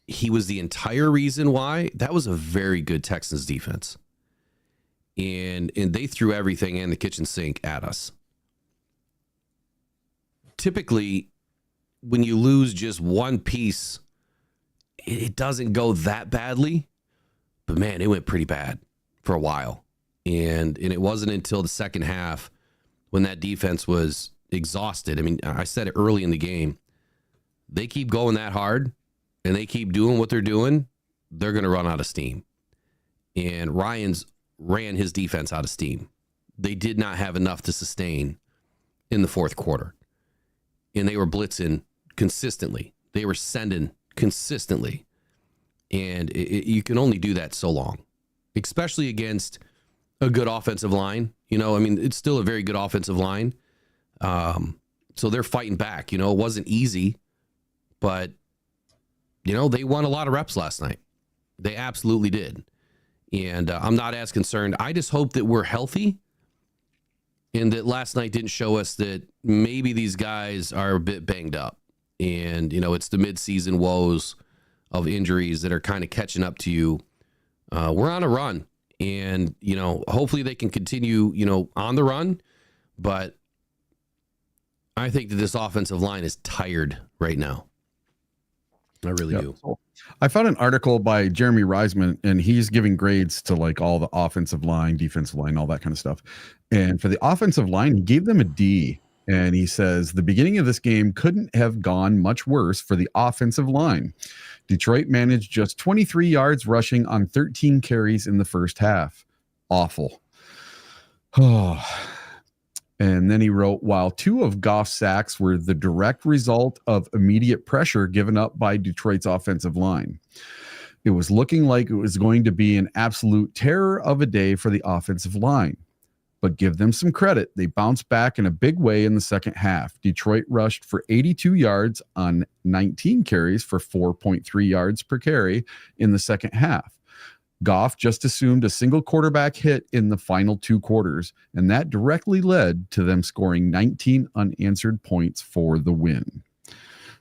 he was the entire reason why. That was a very good Texans defense. And they threw everything in the kitchen sink at us. Typically, when you lose just one piece it doesn't go that badly, but man, it went pretty bad for a while. And it wasn't until the second half when that defense was exhausted. I mean, I said it early in the game. They keep going that hard and they keep doing what they're doing, they're going to run out of steam. And Ryans ran his defense out of steam. They did not have enough to sustain in the fourth quarter. And they were blitzing consistently. They were sending consistently. And you can only do that so long, especially against a good offensive line. You know, I mean, it's still a very good offensive line. So they're fighting back. You know, it wasn't easy, but, you know, they won a lot of reps last night. They absolutely did. And I'm not as concerned. I just hope that we're healthy and that last night didn't show us that maybe these guys are a bit banged up. And, you know, it's the midseason woes of injuries that are kind of catching up to you. We're on a run. And, you know, hopefully they can continue, you know, on the run. But I think that this offensive line is tired right now. I really do. I found an article by Jeremy Reisman, and he's giving grades to like all the offensive line, defensive line, all that kind of stuff. And for the offensive line, he gave them a D. And he says the beginning of this game couldn't have gone much worse for the offensive line. Detroit managed just 23 yards rushing on 13 carries in the first half. Awful. Oh. And then he wrote, while 2 of Goff's sacks were the direct result of immediate pressure given up by Detroit's offensive line, it was looking like it was going to be an absolute terror of a day for the offensive line. But give them some credit. They bounced back in a big way in the second half. Detroit rushed for 82 yards on 19 carries for 4.3 yards per carry in the second half. Goff just assumed a single quarterback hit in the final 2 quarters, and that directly led to them scoring 19 unanswered points for the win.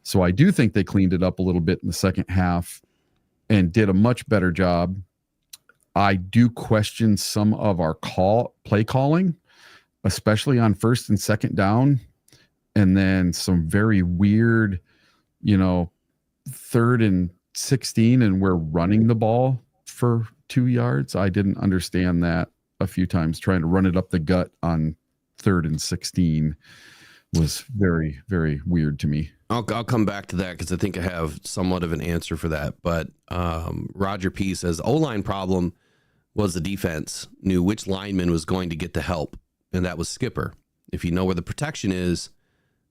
So I do think they cleaned it up a little bit in the second half and did a much better job. I do question some of our play calling, especially on first and second down, and then some very weird, you know, 3rd and 16, and we're running the ball for 2 yards. I didn't understand that a few times. Trying to run it up the gut on 3rd and 16 was very, very weird to me. I'll come back to that because I think I have somewhat of an answer for that. But Roger P says O-line problem was the defense knew which lineman was going to get the help, and that was Skipper. If you know where the protection is,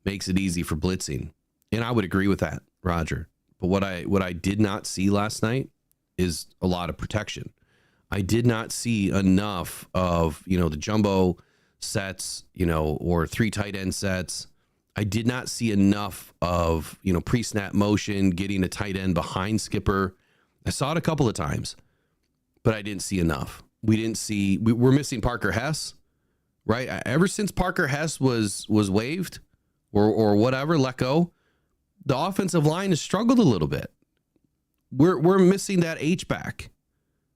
makes it easy for blitzing. And I would agree with that, Roger. But what I did not see last night is a lot of protection. I did not see enough of, you know, the jumbo sets, you know, or 3 tight end sets. I did not see enough of, you know, pre-snap motion, getting a tight end behind Skipper. I saw it a couple of times, but I didn't see enough. We're missing Parker Hess, right? Ever since Parker Hess was waived or whatever, let go, the offensive line has struggled a little bit. We're missing that H-back.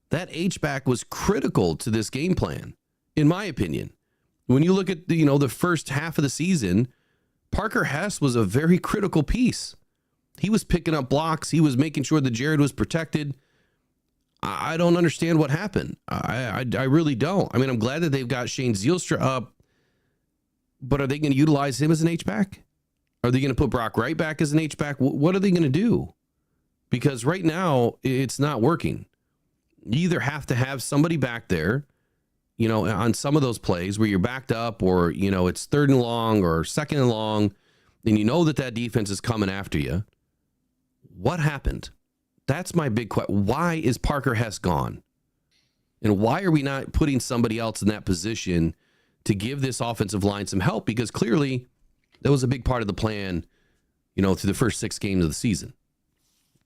That H-back was critical to this game plan, in my opinion. When you look at the first half of the season, Parker Hess was a very critical piece. He was picking up blocks. He was making sure that Jared was protected. I don't understand what happened. I really don't. I mean, I'm glad that they've got Shane Zielstra up, but are they going to utilize him as an H-back? Are they going to put Brock Wright back as an H-back? What are they going to do? Because right now, it's not working. You either have to have somebody back there, you know, on some of those plays where you're backed up or, you know, it's 3rd and long or 2nd and long, and you know that defense is coming after you. What happened? That's my big question. Why is Parker Hess gone? And why are we not putting somebody else in that position to give this offensive line some help? Because clearly that was a big part of the plan, you know, through the first 6 games of the season.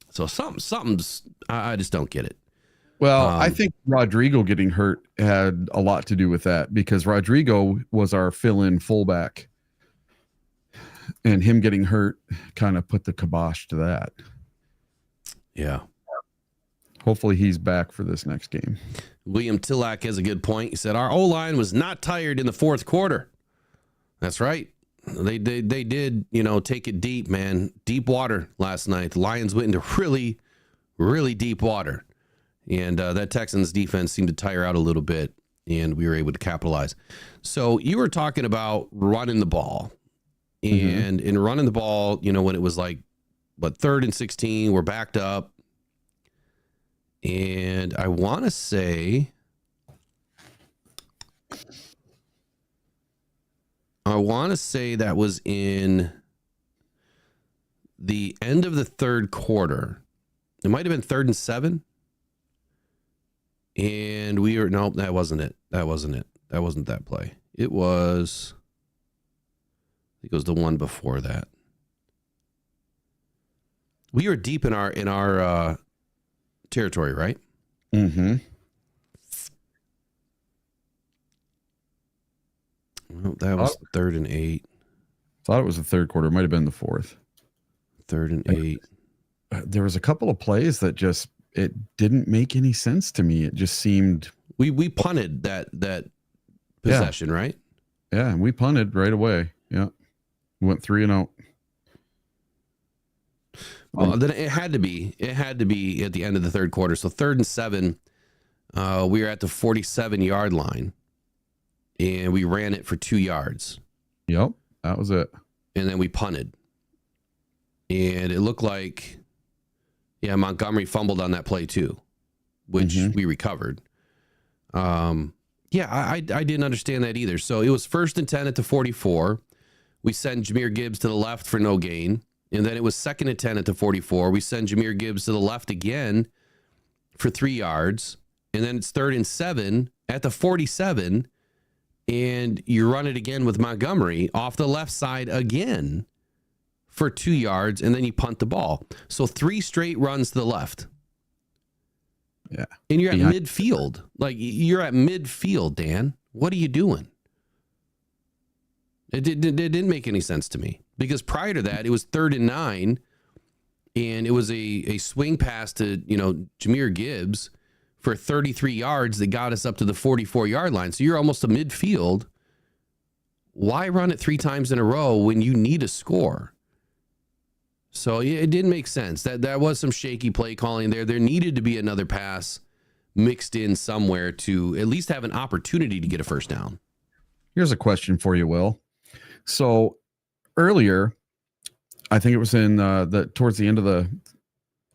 So something's, I just don't get it. Well, I think Rodrigo getting hurt had a lot to do with that because Rodrigo was our fill-in fullback, and him getting hurt kind of put the kibosh to that. Yeah. Hopefully he's back for this next game. William Tillack has a good point. He said, our O-line was not tired in the fourth quarter. That's right. They did, you know, take it deep, man. Deep water last night. The Lions went into really, really deep water. And that Texans defense seemed to tire out a little bit, and we were able to capitalize. So you were talking about running the ball. And in running the ball, you know, when it was like, what, 3rd and 16, we're backed up. And I want to say that was in the end of the 3rd quarter. It might have been 3rd and 7. And we were, no, that wasn't it. That wasn't that play. It was, I think it was the one before that. We were deep in our territory, right? Mm-hmm. Well, that was 3rd and 8. Thought it was the 3rd quarter. It might have been the 4th. 3rd and 8. There was a couple of plays that just, it didn't make any sense to me. It just seemed we punted that possession, right? Yeah, and we punted right away. Yeah, we went 3-0. Well, then it had to be at the end of the 3rd quarter. So 3rd and 7, we were at the 47-yard line, and we ran it for 2 yards. Yep, that was it. And then we punted, and it looked like, yeah, Montgomery fumbled on that play too, which we recovered. Yeah, I didn't understand that either. So it was 1st and 10 at the 44. We send Jahmyr Gibbs to the left for no gain. And then it was 2nd and 10 at the 44. We send Jahmyr Gibbs to the left again for 3 yards. And then it's 3rd and 7 at the 47. And you run it again with Montgomery off the left side again for 2 yards. And then you punt the ball. So 3 straight runs to the left. Yeah. And you're at midfield. Like, you're at midfield, Dan. What are you doing? It didn't make any sense to me. Because prior to that, it was 3rd and 9, and it was a swing pass to, you know, Jahmyr Gibbs for 33 yards that got us up to the 44-yard line. So you're almost to midfield. Why run it 3 times in a row when you need a score? So it didn't make sense. That was some shaky play calling there. There needed to be another pass mixed in somewhere to at least have an opportunity to get a first down. Here's a question for you, Will. So earlier, I think it was in towards the end of the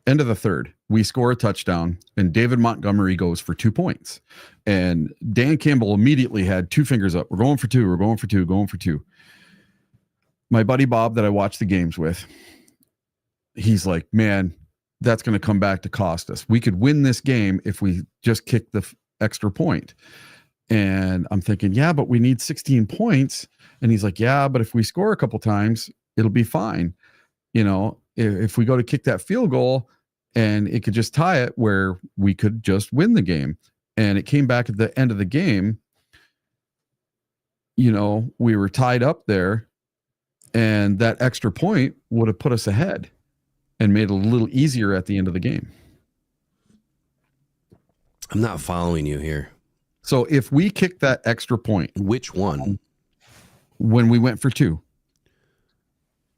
3rd, we score a touchdown, and David Montgomery goes for 2 points, and Dan Campbell immediately had 2 fingers up. We're going for 2. We're going for 2. Going for 2. My buddy Bob that I watch the games with, he's like, man, that's going to come back to cost us. We could win this game if we just kick the extra point. And I'm thinking, yeah, but we need 16 points. And he's like, yeah, but if we score a couple times, it'll be fine. You know, if we go to kick that field goal and it could just tie it where we could just win the game. And it came back at the end of the game. You know, we were tied up there, and that extra point would have put us ahead and made it a little easier at the end of the game. I'm not following you here. So if we kick that extra point. Which one? When we went for 2.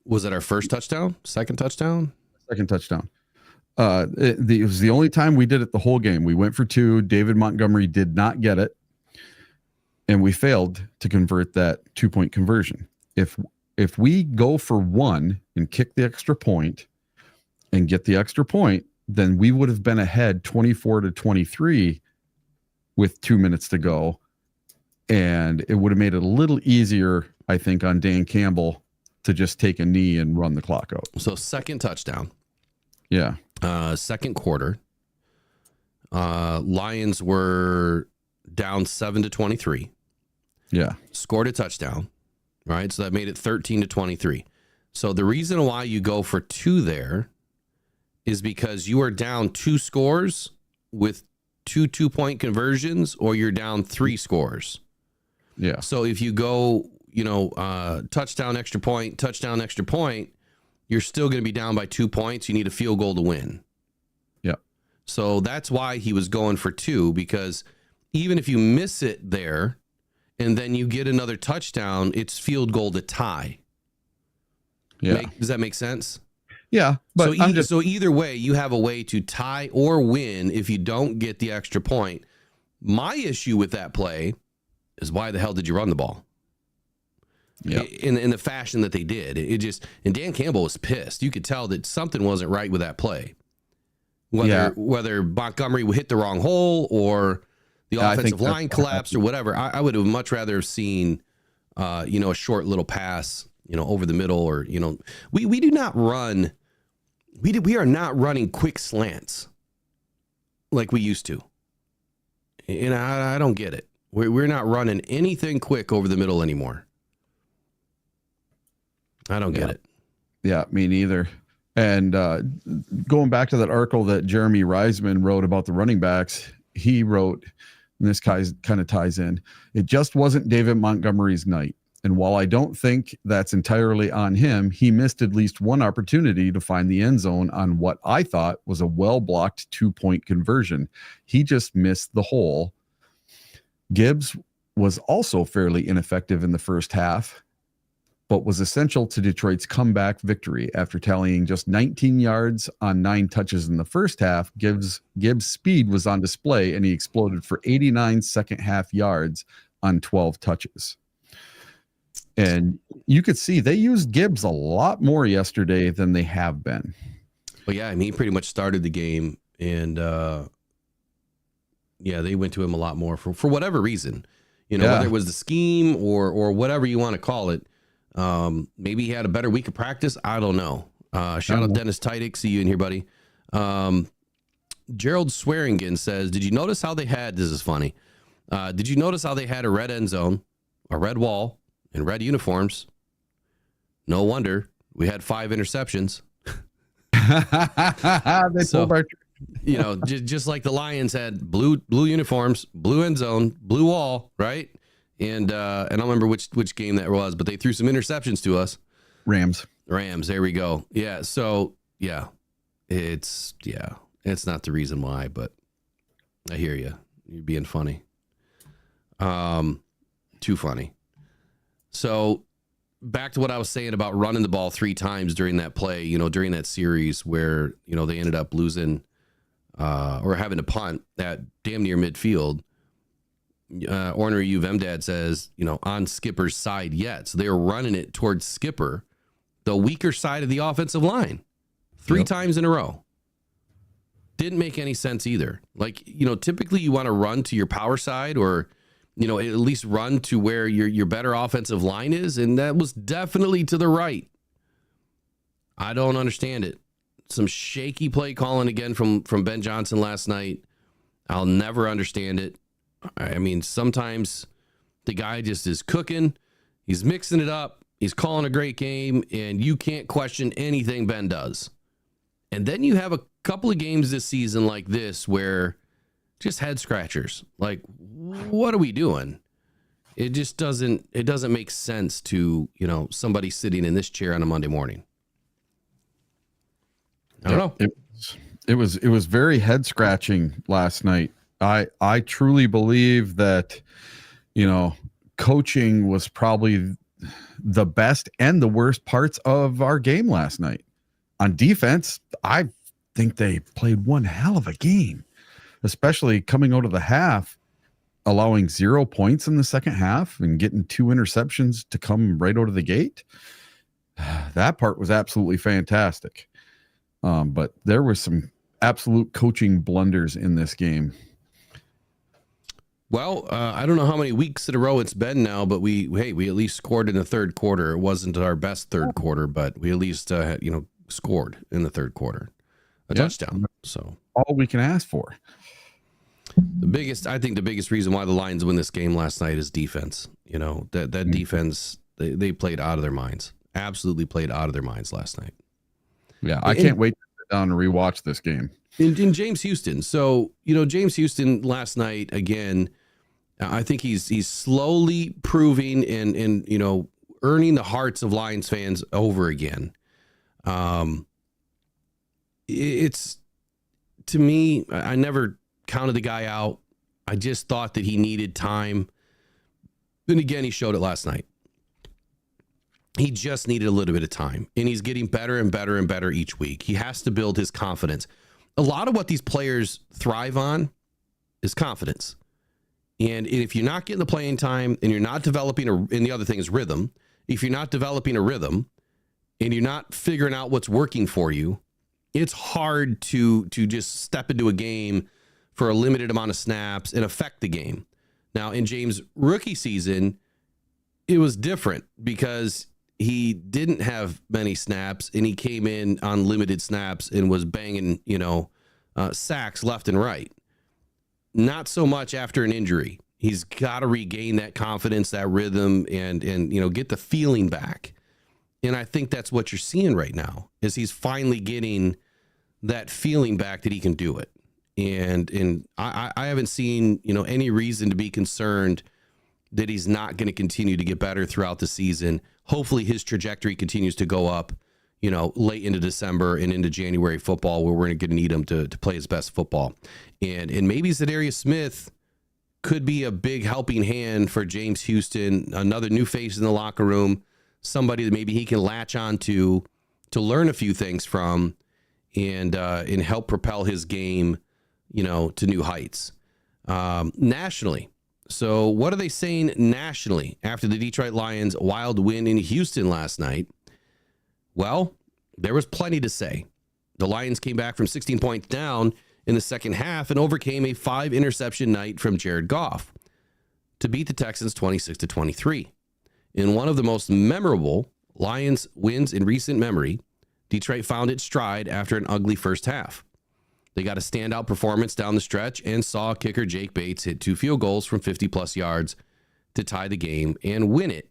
Was it our first touchdown? Second touchdown? Second touchdown. It was the only time we did it the whole game. We went for 2. David Montgomery did not get it. And we failed to convert that 2-point conversion. If we go for 1 and kick the extra point and get the extra point, then we would have been ahead 24-23 with 2 minutes to go. And it would have made it a little easier, I think, on Dan Campbell to just take a knee and run the clock out. So second touchdown. Yeah. Second quarter. Lions were down 7-23. Yeah. Scored a touchdown. Right. So that made it 13-23. So the reason why you go for 2 there is because you are down 2 scores with 2 2-point conversions, or you're down 3 scores. Yeah. So if you go, touchdown, extra point, you're still going to be down by 2 points. You need a field goal to win. Yeah. So that's why he was going for 2, because even if you miss it there and then you get another touchdown, it's field goal to tie. Yeah. Does that make sense? Yeah, but so either way, you have a way to tie or win if you don't get the extra point. My issue with that play is why the hell did you run the ball? Yeah, in the fashion that they did. It just, and Dan Campbell was pissed. You could tell that something wasn't right with that play. Whether Montgomery hit the wrong hole or the offensive line collapsed or whatever. I would have much rather have seen, a short little pass, over the middle, or we do not run. We are not running quick slants like we used to, and I don't get it. We're not running anything quick over the middle anymore. I don't get it. Yeah, me neither. And going back to that article that Jeremy Reisman wrote about the running backs, he wrote, and this guy kind of ties in, it just wasn't David Montgomery's night. And while I don't think that's entirely on him, he missed at least one opportunity to find the end zone on what I thought was a well-blocked 2-point conversion. He just missed the hole. Gibbs was also fairly ineffective in the first half, but was essential to Detroit's comeback victory. After tallying just 19 yards on 9 touches in the first half, Gibbs' speed was on display, and he exploded for 89 second-half yards on 12 touches. And you could see they used Gibbs a lot more yesterday than they have been. Well, yeah, I mean, he pretty much started the game, and they went to him a lot more for whatever reason. Whether it was the scheme or whatever you want to call it. Maybe he had a better week of practice. I don't know. Shout out Dennis Tidick. See you in here, buddy. Gerald Swearingen says, did you notice how they had, this is funny. Did you notice how they had a red end zone, a red wall, and red uniforms? No wonder we had 5 interceptions. Just like the Lions had blue uniforms, blue end zone, blue wall, right? And I don't remember which game that was, but they threw some interceptions to us. Rams. There we go. Yeah. So it's not the reason why, but I hear you. You're being funny. Too funny. So back to what I was saying about running the ball 3 times during that play, during that series where, they ended up losing or having to punt at damn near midfield. Ornery U of MDAD says, on Skipper's side yet. So they were running it towards Skipper, the weaker side of the offensive line, 3 times in a row. Didn't make any sense either. Like, typically you want to run to your power side or, at least run to where your better offensive line is. And that was definitely to the right. I don't understand it. Some shaky play calling again from Ben Johnson last night. I'll never understand it. I mean, sometimes the guy just is cooking. He's mixing it up. He's calling a great game, and you can't question anything Ben does. And then you have a couple of games this season like this where just head scratchers. Like, what are we doing? It just doesn't make sense to, somebody sitting in this chair on a Monday morning. I don't know. It was very head scratching last night. I truly believe that, coaching was probably the best and the worst parts of our game last night. On defense, I think they played one hell of a game, especially coming out of the half, allowing 0 points in the second half and getting 2 interceptions to come right out of the gate. That part was absolutely fantastic. But there was some absolute coaching blunders in this game. Well, I don't know how many weeks in a row it's been now, but we at least scored in the third quarter. It wasn't our best third quarter, but we at least scored in the third quarter, a touchdown. So all we can ask for. I think the biggest reason why the Lions win this game last night is defense. That defense, they played out of their minds. Absolutely played out of their minds last night. Yeah, I can't wait to sit down and rewatch this game. In James Houston. So, James Houston last night, again, I think he's slowly proving and earning the hearts of Lions fans over again. It's, to me, I never counted the guy out. I just thought that he needed time. Then again, he showed it last night. He just needed a little bit of time, and he's getting better and better and better each week. He has to build his confidence. A lot of what these players thrive on is confidence. And if you're not getting the playing time and you're not developing and the other thing is rhythm, if you're not developing a rhythm and you're not figuring out what's working for you, it's hard to just step into a game for a limited amount of snaps and affect the game. Now, in James' rookie season, it was different because he didn't have many snaps and he came in on limited snaps and was banging, sacks left and right. Not so much after an injury. He's got to regain that confidence, that rhythm, and get the feeling back. And I think that's what you're seeing right now is he's finally getting that feeling back that he can do it. And I haven't seen, any reason to be concerned that he's not going to continue to get better throughout the season. Hopefully his trajectory continues to go up, late into December and into January football, where we're going to need him to play his best football. And maybe Za'Darius Smith could be a big helping hand for James Houston, another new face in the locker room, somebody that maybe he can latch on to learn a few things from and help propel his game, to new heights. Nationally. So what are they saying nationally after the Detroit Lions' wild win in Houston last night? Well, there was plenty to say. The Lions came back from 16 points down in the second half and overcame a 5-interception night from Jared Goff to beat the Texans 26-23. In one of the most memorable Lions wins in recent memory, Detroit found its stride after an ugly first half. They got a standout performance down the stretch and saw kicker Jake Bates hit 2 field goals from 50-plus yards to tie the game and win it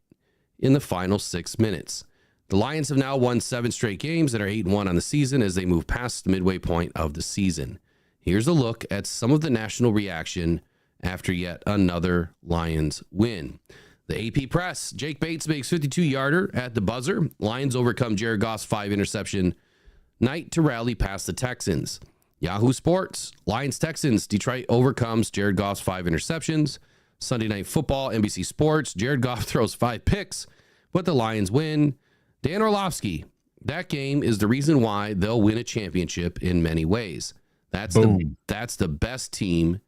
in the final 6 minutes. The Lions have now won 7 straight games that are 8-1 on the season as they move past the midway point of the season. Here's a look at some of the national reaction after yet another Lions win. The AP Press, Jake Bates makes 52-yarder at the buzzer. Lions overcome Jared Goff's 5-interception night to rally past the Texans. Yahoo Sports, Lions-Texans, Detroit overcomes Jared Goff's 5 interceptions. Sunday Night Football, NBC Sports, Jared Goff throws 5 picks, but the Lions win. Dan Orlovsky, that game is the reason why they'll win a championship in many ways. That's the best team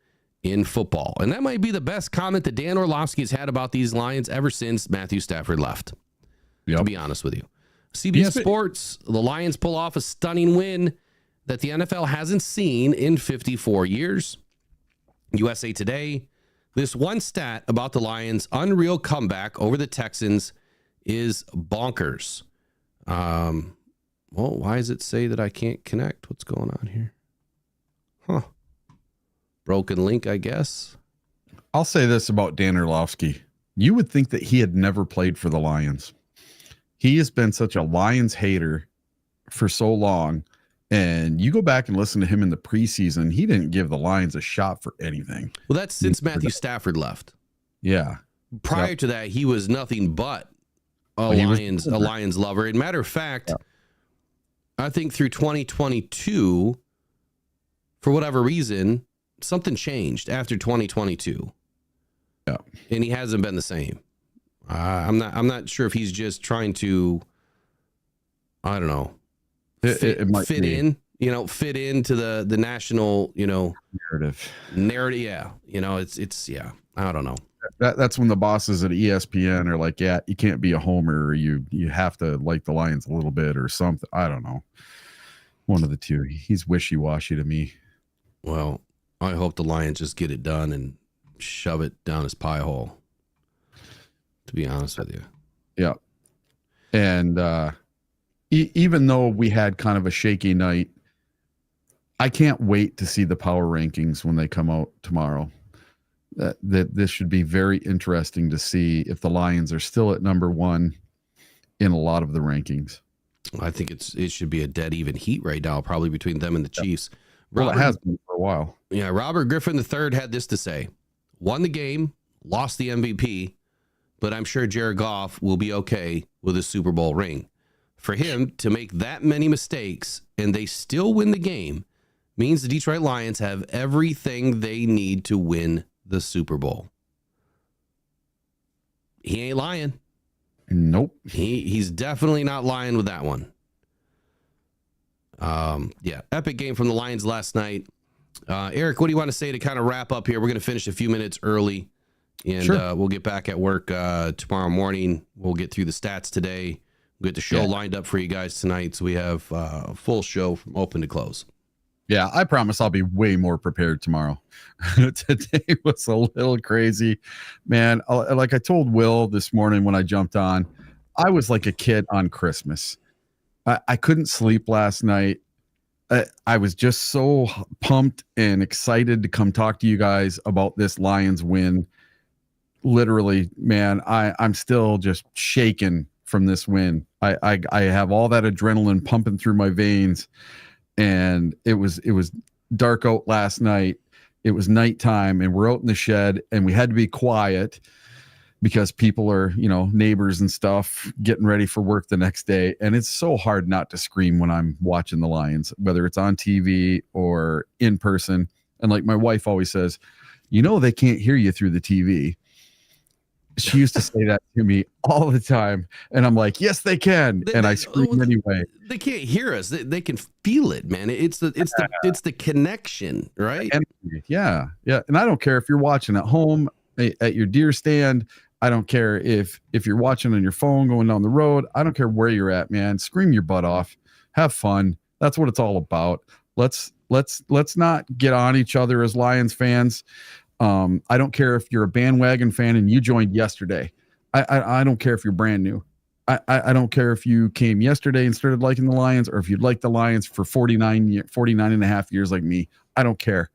in football. And that might be the best comment that Dan Orlovsky has had about these Lions ever since Matthew Stafford left, to be honest with you. CBS Sports, the Lions pull off a stunning win that the NFL hasn't seen in 54 years. USA Today, this one stat about the Lions' unreal comeback over the Texans is bonkers. Well, why does it say that I can't connect? What's going on here? Broken link, I guess. I'll say this about Dan Orlovsky. You would think that he had never played for the Lions. He has been such a Lions hater for so long. And you go back and listen to him in the preseason, he didn't give the Lions a shot for anything. Well, that's since Matthew Stafford left. Yeah. Prior to that, he was nothing but a Lions lover. And matter of fact, I think through 2022, for whatever reason, something changed after 2022. Yeah. And he hasn't been the same. I'm not sure if he's just trying to, I don't know, fit in, fit into the national, narrative. Yeah. It's I don't know. That's when the bosses at ESPN are like, yeah, you can't be a homer. Or you have to like the Lions a little bit or something. I don't know. One of the two. He's wishy-washy to me. Well, I hope the Lions just get it done and shove it down his pie hole, to be honest with you. Yeah. And even though we had kind of a shaky night, I can't wait to see the power rankings when they come out tomorrow. That this should be very interesting to see if the Lions are still at number 1 in a lot of the rankings. I think it should be a dead even heat right now, probably between them and the Chiefs. Well, it has been for a while. Yeah, Robert Griffin III had this to say: won the game, lost the MVP, but I'm sure Jared Goff will be okay with a Super Bowl ring. For him to make that many mistakes and they still win the game means the Detroit Lions have everything they need to win the Super Bowl. He ain't lying. Nope. He's definitely not lying with that one. Yeah, epic game from the Lions last night. Eric, what do you want to say to kind of wrap up here? We're going to finish a few minutes early, and Sure. we'll get back at work tomorrow morning. We'll get through the stats today. We'll get the show lined up for you guys tonight, so we have a full show from open to close. Yeah, I promise I'll be way more prepared tomorrow. Today was a little crazy, man. Like I told Will this morning when I jumped on, I was like a kid on Christmas. I couldn't sleep last night. I was just so pumped and excited to come talk to you guys about this Lions win. Literally, man, I'm still just shaking from this win. I have all that adrenaline pumping through my veins, and it was dark out last night. It was nighttime, and we're out in the shed, and we had to be quiet because people are, neighbors and stuff getting ready for work the next day. And it's so hard not to scream when I'm watching the Lions, whether it's on TV or in person. And like my wife always says, they can't hear you through the TV. She used to say that to me all the time. And I'm like, yes, they can. And I scream anyway. They can't hear us. They can feel it, man. It's the connection, right? Yeah. And I don't care if you're watching at home, at your deer stand. I don't care if you're watching on your phone going down the road. I don't care where you're at, man. Scream your butt off. Have fun. That's what it's all about. Let's not get on each other as Lions fans. I don't care if you're a bandwagon fan and you joined yesterday. I don't care if you're brand new. I don't care if you came yesterday and started liking the Lions, or if you'd liked the Lions for 49 and a half years like me. I don't care.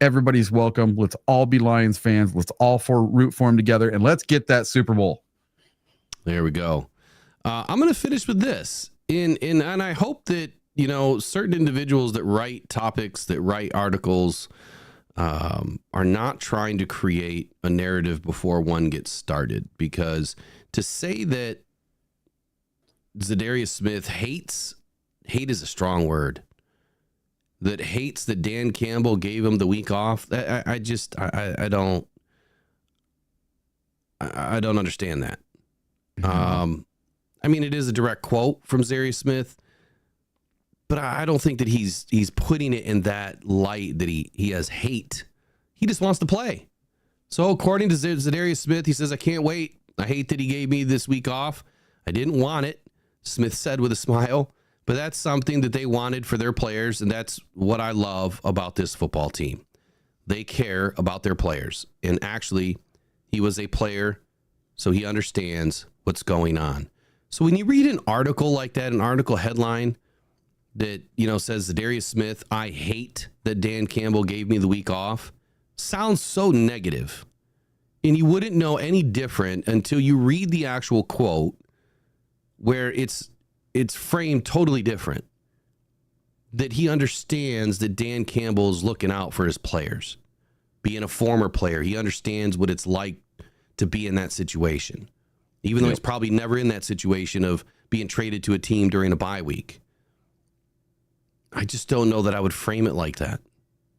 Everybody's welcome. Let's all be Lions fans. Let's all root for them together, and let's get that Super Bowl. There we go. I'm going to finish with this. And I hope that, certain individuals that write topics, that write articles, are not trying to create a narrative before one gets started. Because to say that Za'Darius Smith hate is a strong word. That hates that Dan Campbell gave him the week off. I don't understand that. I mean, it is a direct quote from Za'Darius Smith, but I don't think that he's putting it in that light that he has hate. He just wants to play. So according to Za'Darius Smith, he says, I can't wait. I hate that he gave me this week off. I didn't want it, Smith said with a smile. But that's something that they wanted for their players, and that's what I love about this football team. They care about their players. And actually, he was a player, so he understands what's going on. So when you read an article like that, an article headline that, says Za'Darius Smith, I hate that Dan Campbell gave me the week off, sounds so negative. And you wouldn't know any different until you read the actual quote, where it's framed totally different. That he understands that Dan Campbell is looking out for his players. Being a former player, he understands what it's like to be in that situation. Even though he's probably never in that situation of being traded to a team during a bye week. I just don't know that I would frame it like that.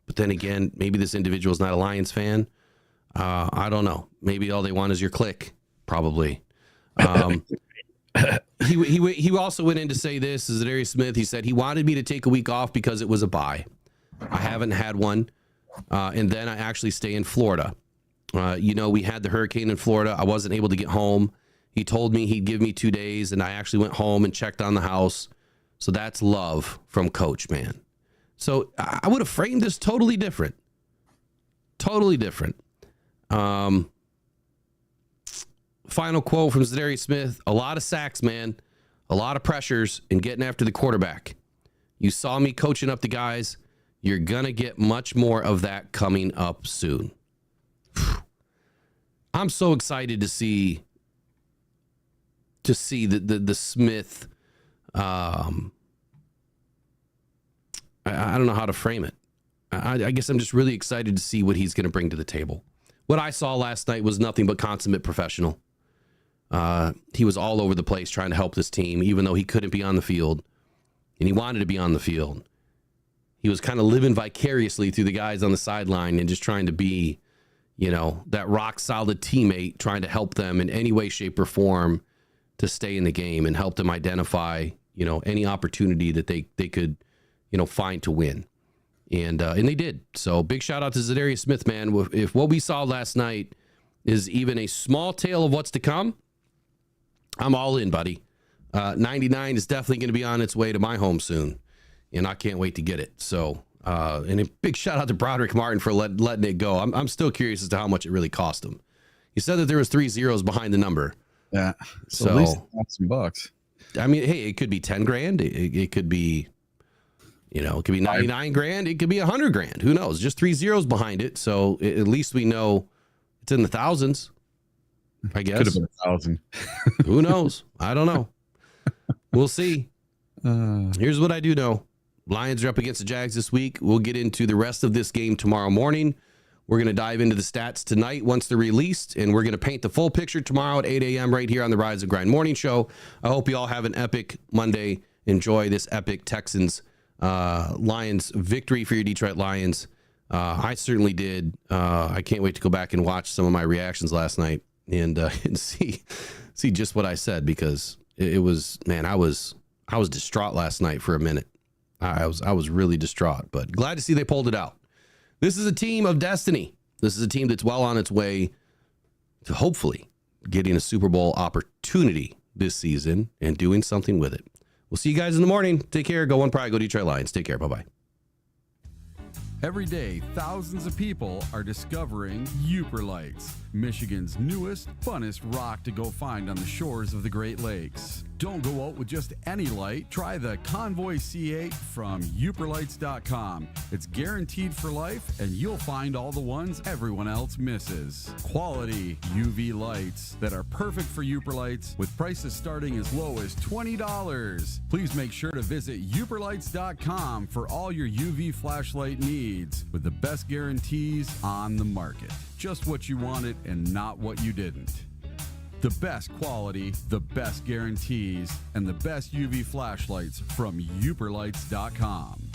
But then again, maybe this individual is not a Lions fan. I don't know. Maybe all they want is your click. Probably. He also went in to say this, is Za'Darius Smith. He said he wanted me to take a week off because it was a bye. I haven't had one. And then I actually stay in Florida. We had the hurricane in Florida. I wasn't able to get home. He told me he'd give me 2 days, and I actually went home and checked on the house. So that's love from Coach, man. So I would have framed this totally different. Totally different. Final quote from Za'Darius Smith. A lot of sacks, man. A lot of pressures and getting after the quarterback. You saw me coaching up the guys. You're going to get much more of that coming up soon. I'm so excited to see the Smith. I don't know how to frame it. I guess I'm just really excited to see what he's going to bring to the table. What I saw last night was nothing but consummate professional. He was all over the place trying to help this team, even though he couldn't be on the field, and he wanted to be on the field. He was kind of living vicariously through the guys on the sideline and just trying to be, that rock solid teammate, trying to help them in any way, shape, or form to stay in the game and help them identify, any opportunity that they could, find to win. And they did. So big shout out to Za'Darius Smith, man. If what we saw last night is even a small tale of what's to come, I'm all in, buddy. 99 is definitely going to be on its way to my home soon, and I can't wait to get it. So, and a big shout out to Broderick Martin for letting it go. I'm still curious as to how much it really cost him. He said that there was 3 zeros behind the number. Yeah. So at least some bucks. I mean, hey, it could be 10 grand. It could be, it could be 99 grand. It could be 100 grand. Who knows? Just 3 zeros behind it. So at least we know it's in the thousands, I guess. Could have been 1,000. Who knows? I don't know. We'll see. Here's what I do know. Lions are up against the Jags this week. We'll get into the rest of this game tomorrow morning. We're going to dive into the stats tonight once they're released, and we're going to paint the full picture tomorrow at 8 a.m. right here on the Rise and Grind Morning Show. I hope you all have an epic Monday. Enjoy this epic Texans Lions victory for your Detroit Lions. I certainly did. I can't wait to go back and watch some of my reactions last night and see just what I said, because it was, man, I was distraught last night for a minute. I was really distraught, but glad to see they pulled it out. This is a team of destiny. This is a team that's well on its way to hopefully getting a Super Bowl opportunity this season and doing something with it. We'll see you guys in the morning. Take care. Go One Pride. Go Detroit Lions. Take care. Bye-bye. Every day, thousands of people are discovering Uper Lights, Michigan's newest, funnest rock to go find on the shores of the Great Lakes. Don't go out with just any light. Try the Convoy C8 from uperlights.com. It's guaranteed for life, and you'll find all the ones everyone else misses. Quality UV lights that are perfect for Uper Lights, with prices starting as low as $20. Please make sure to visit uperlights.com for all your UV flashlight needs, with the best guarantees on the market. Just what you wanted and not what you didn't. The best quality, the best guarantees, and the best UV flashlights from uperlights.com.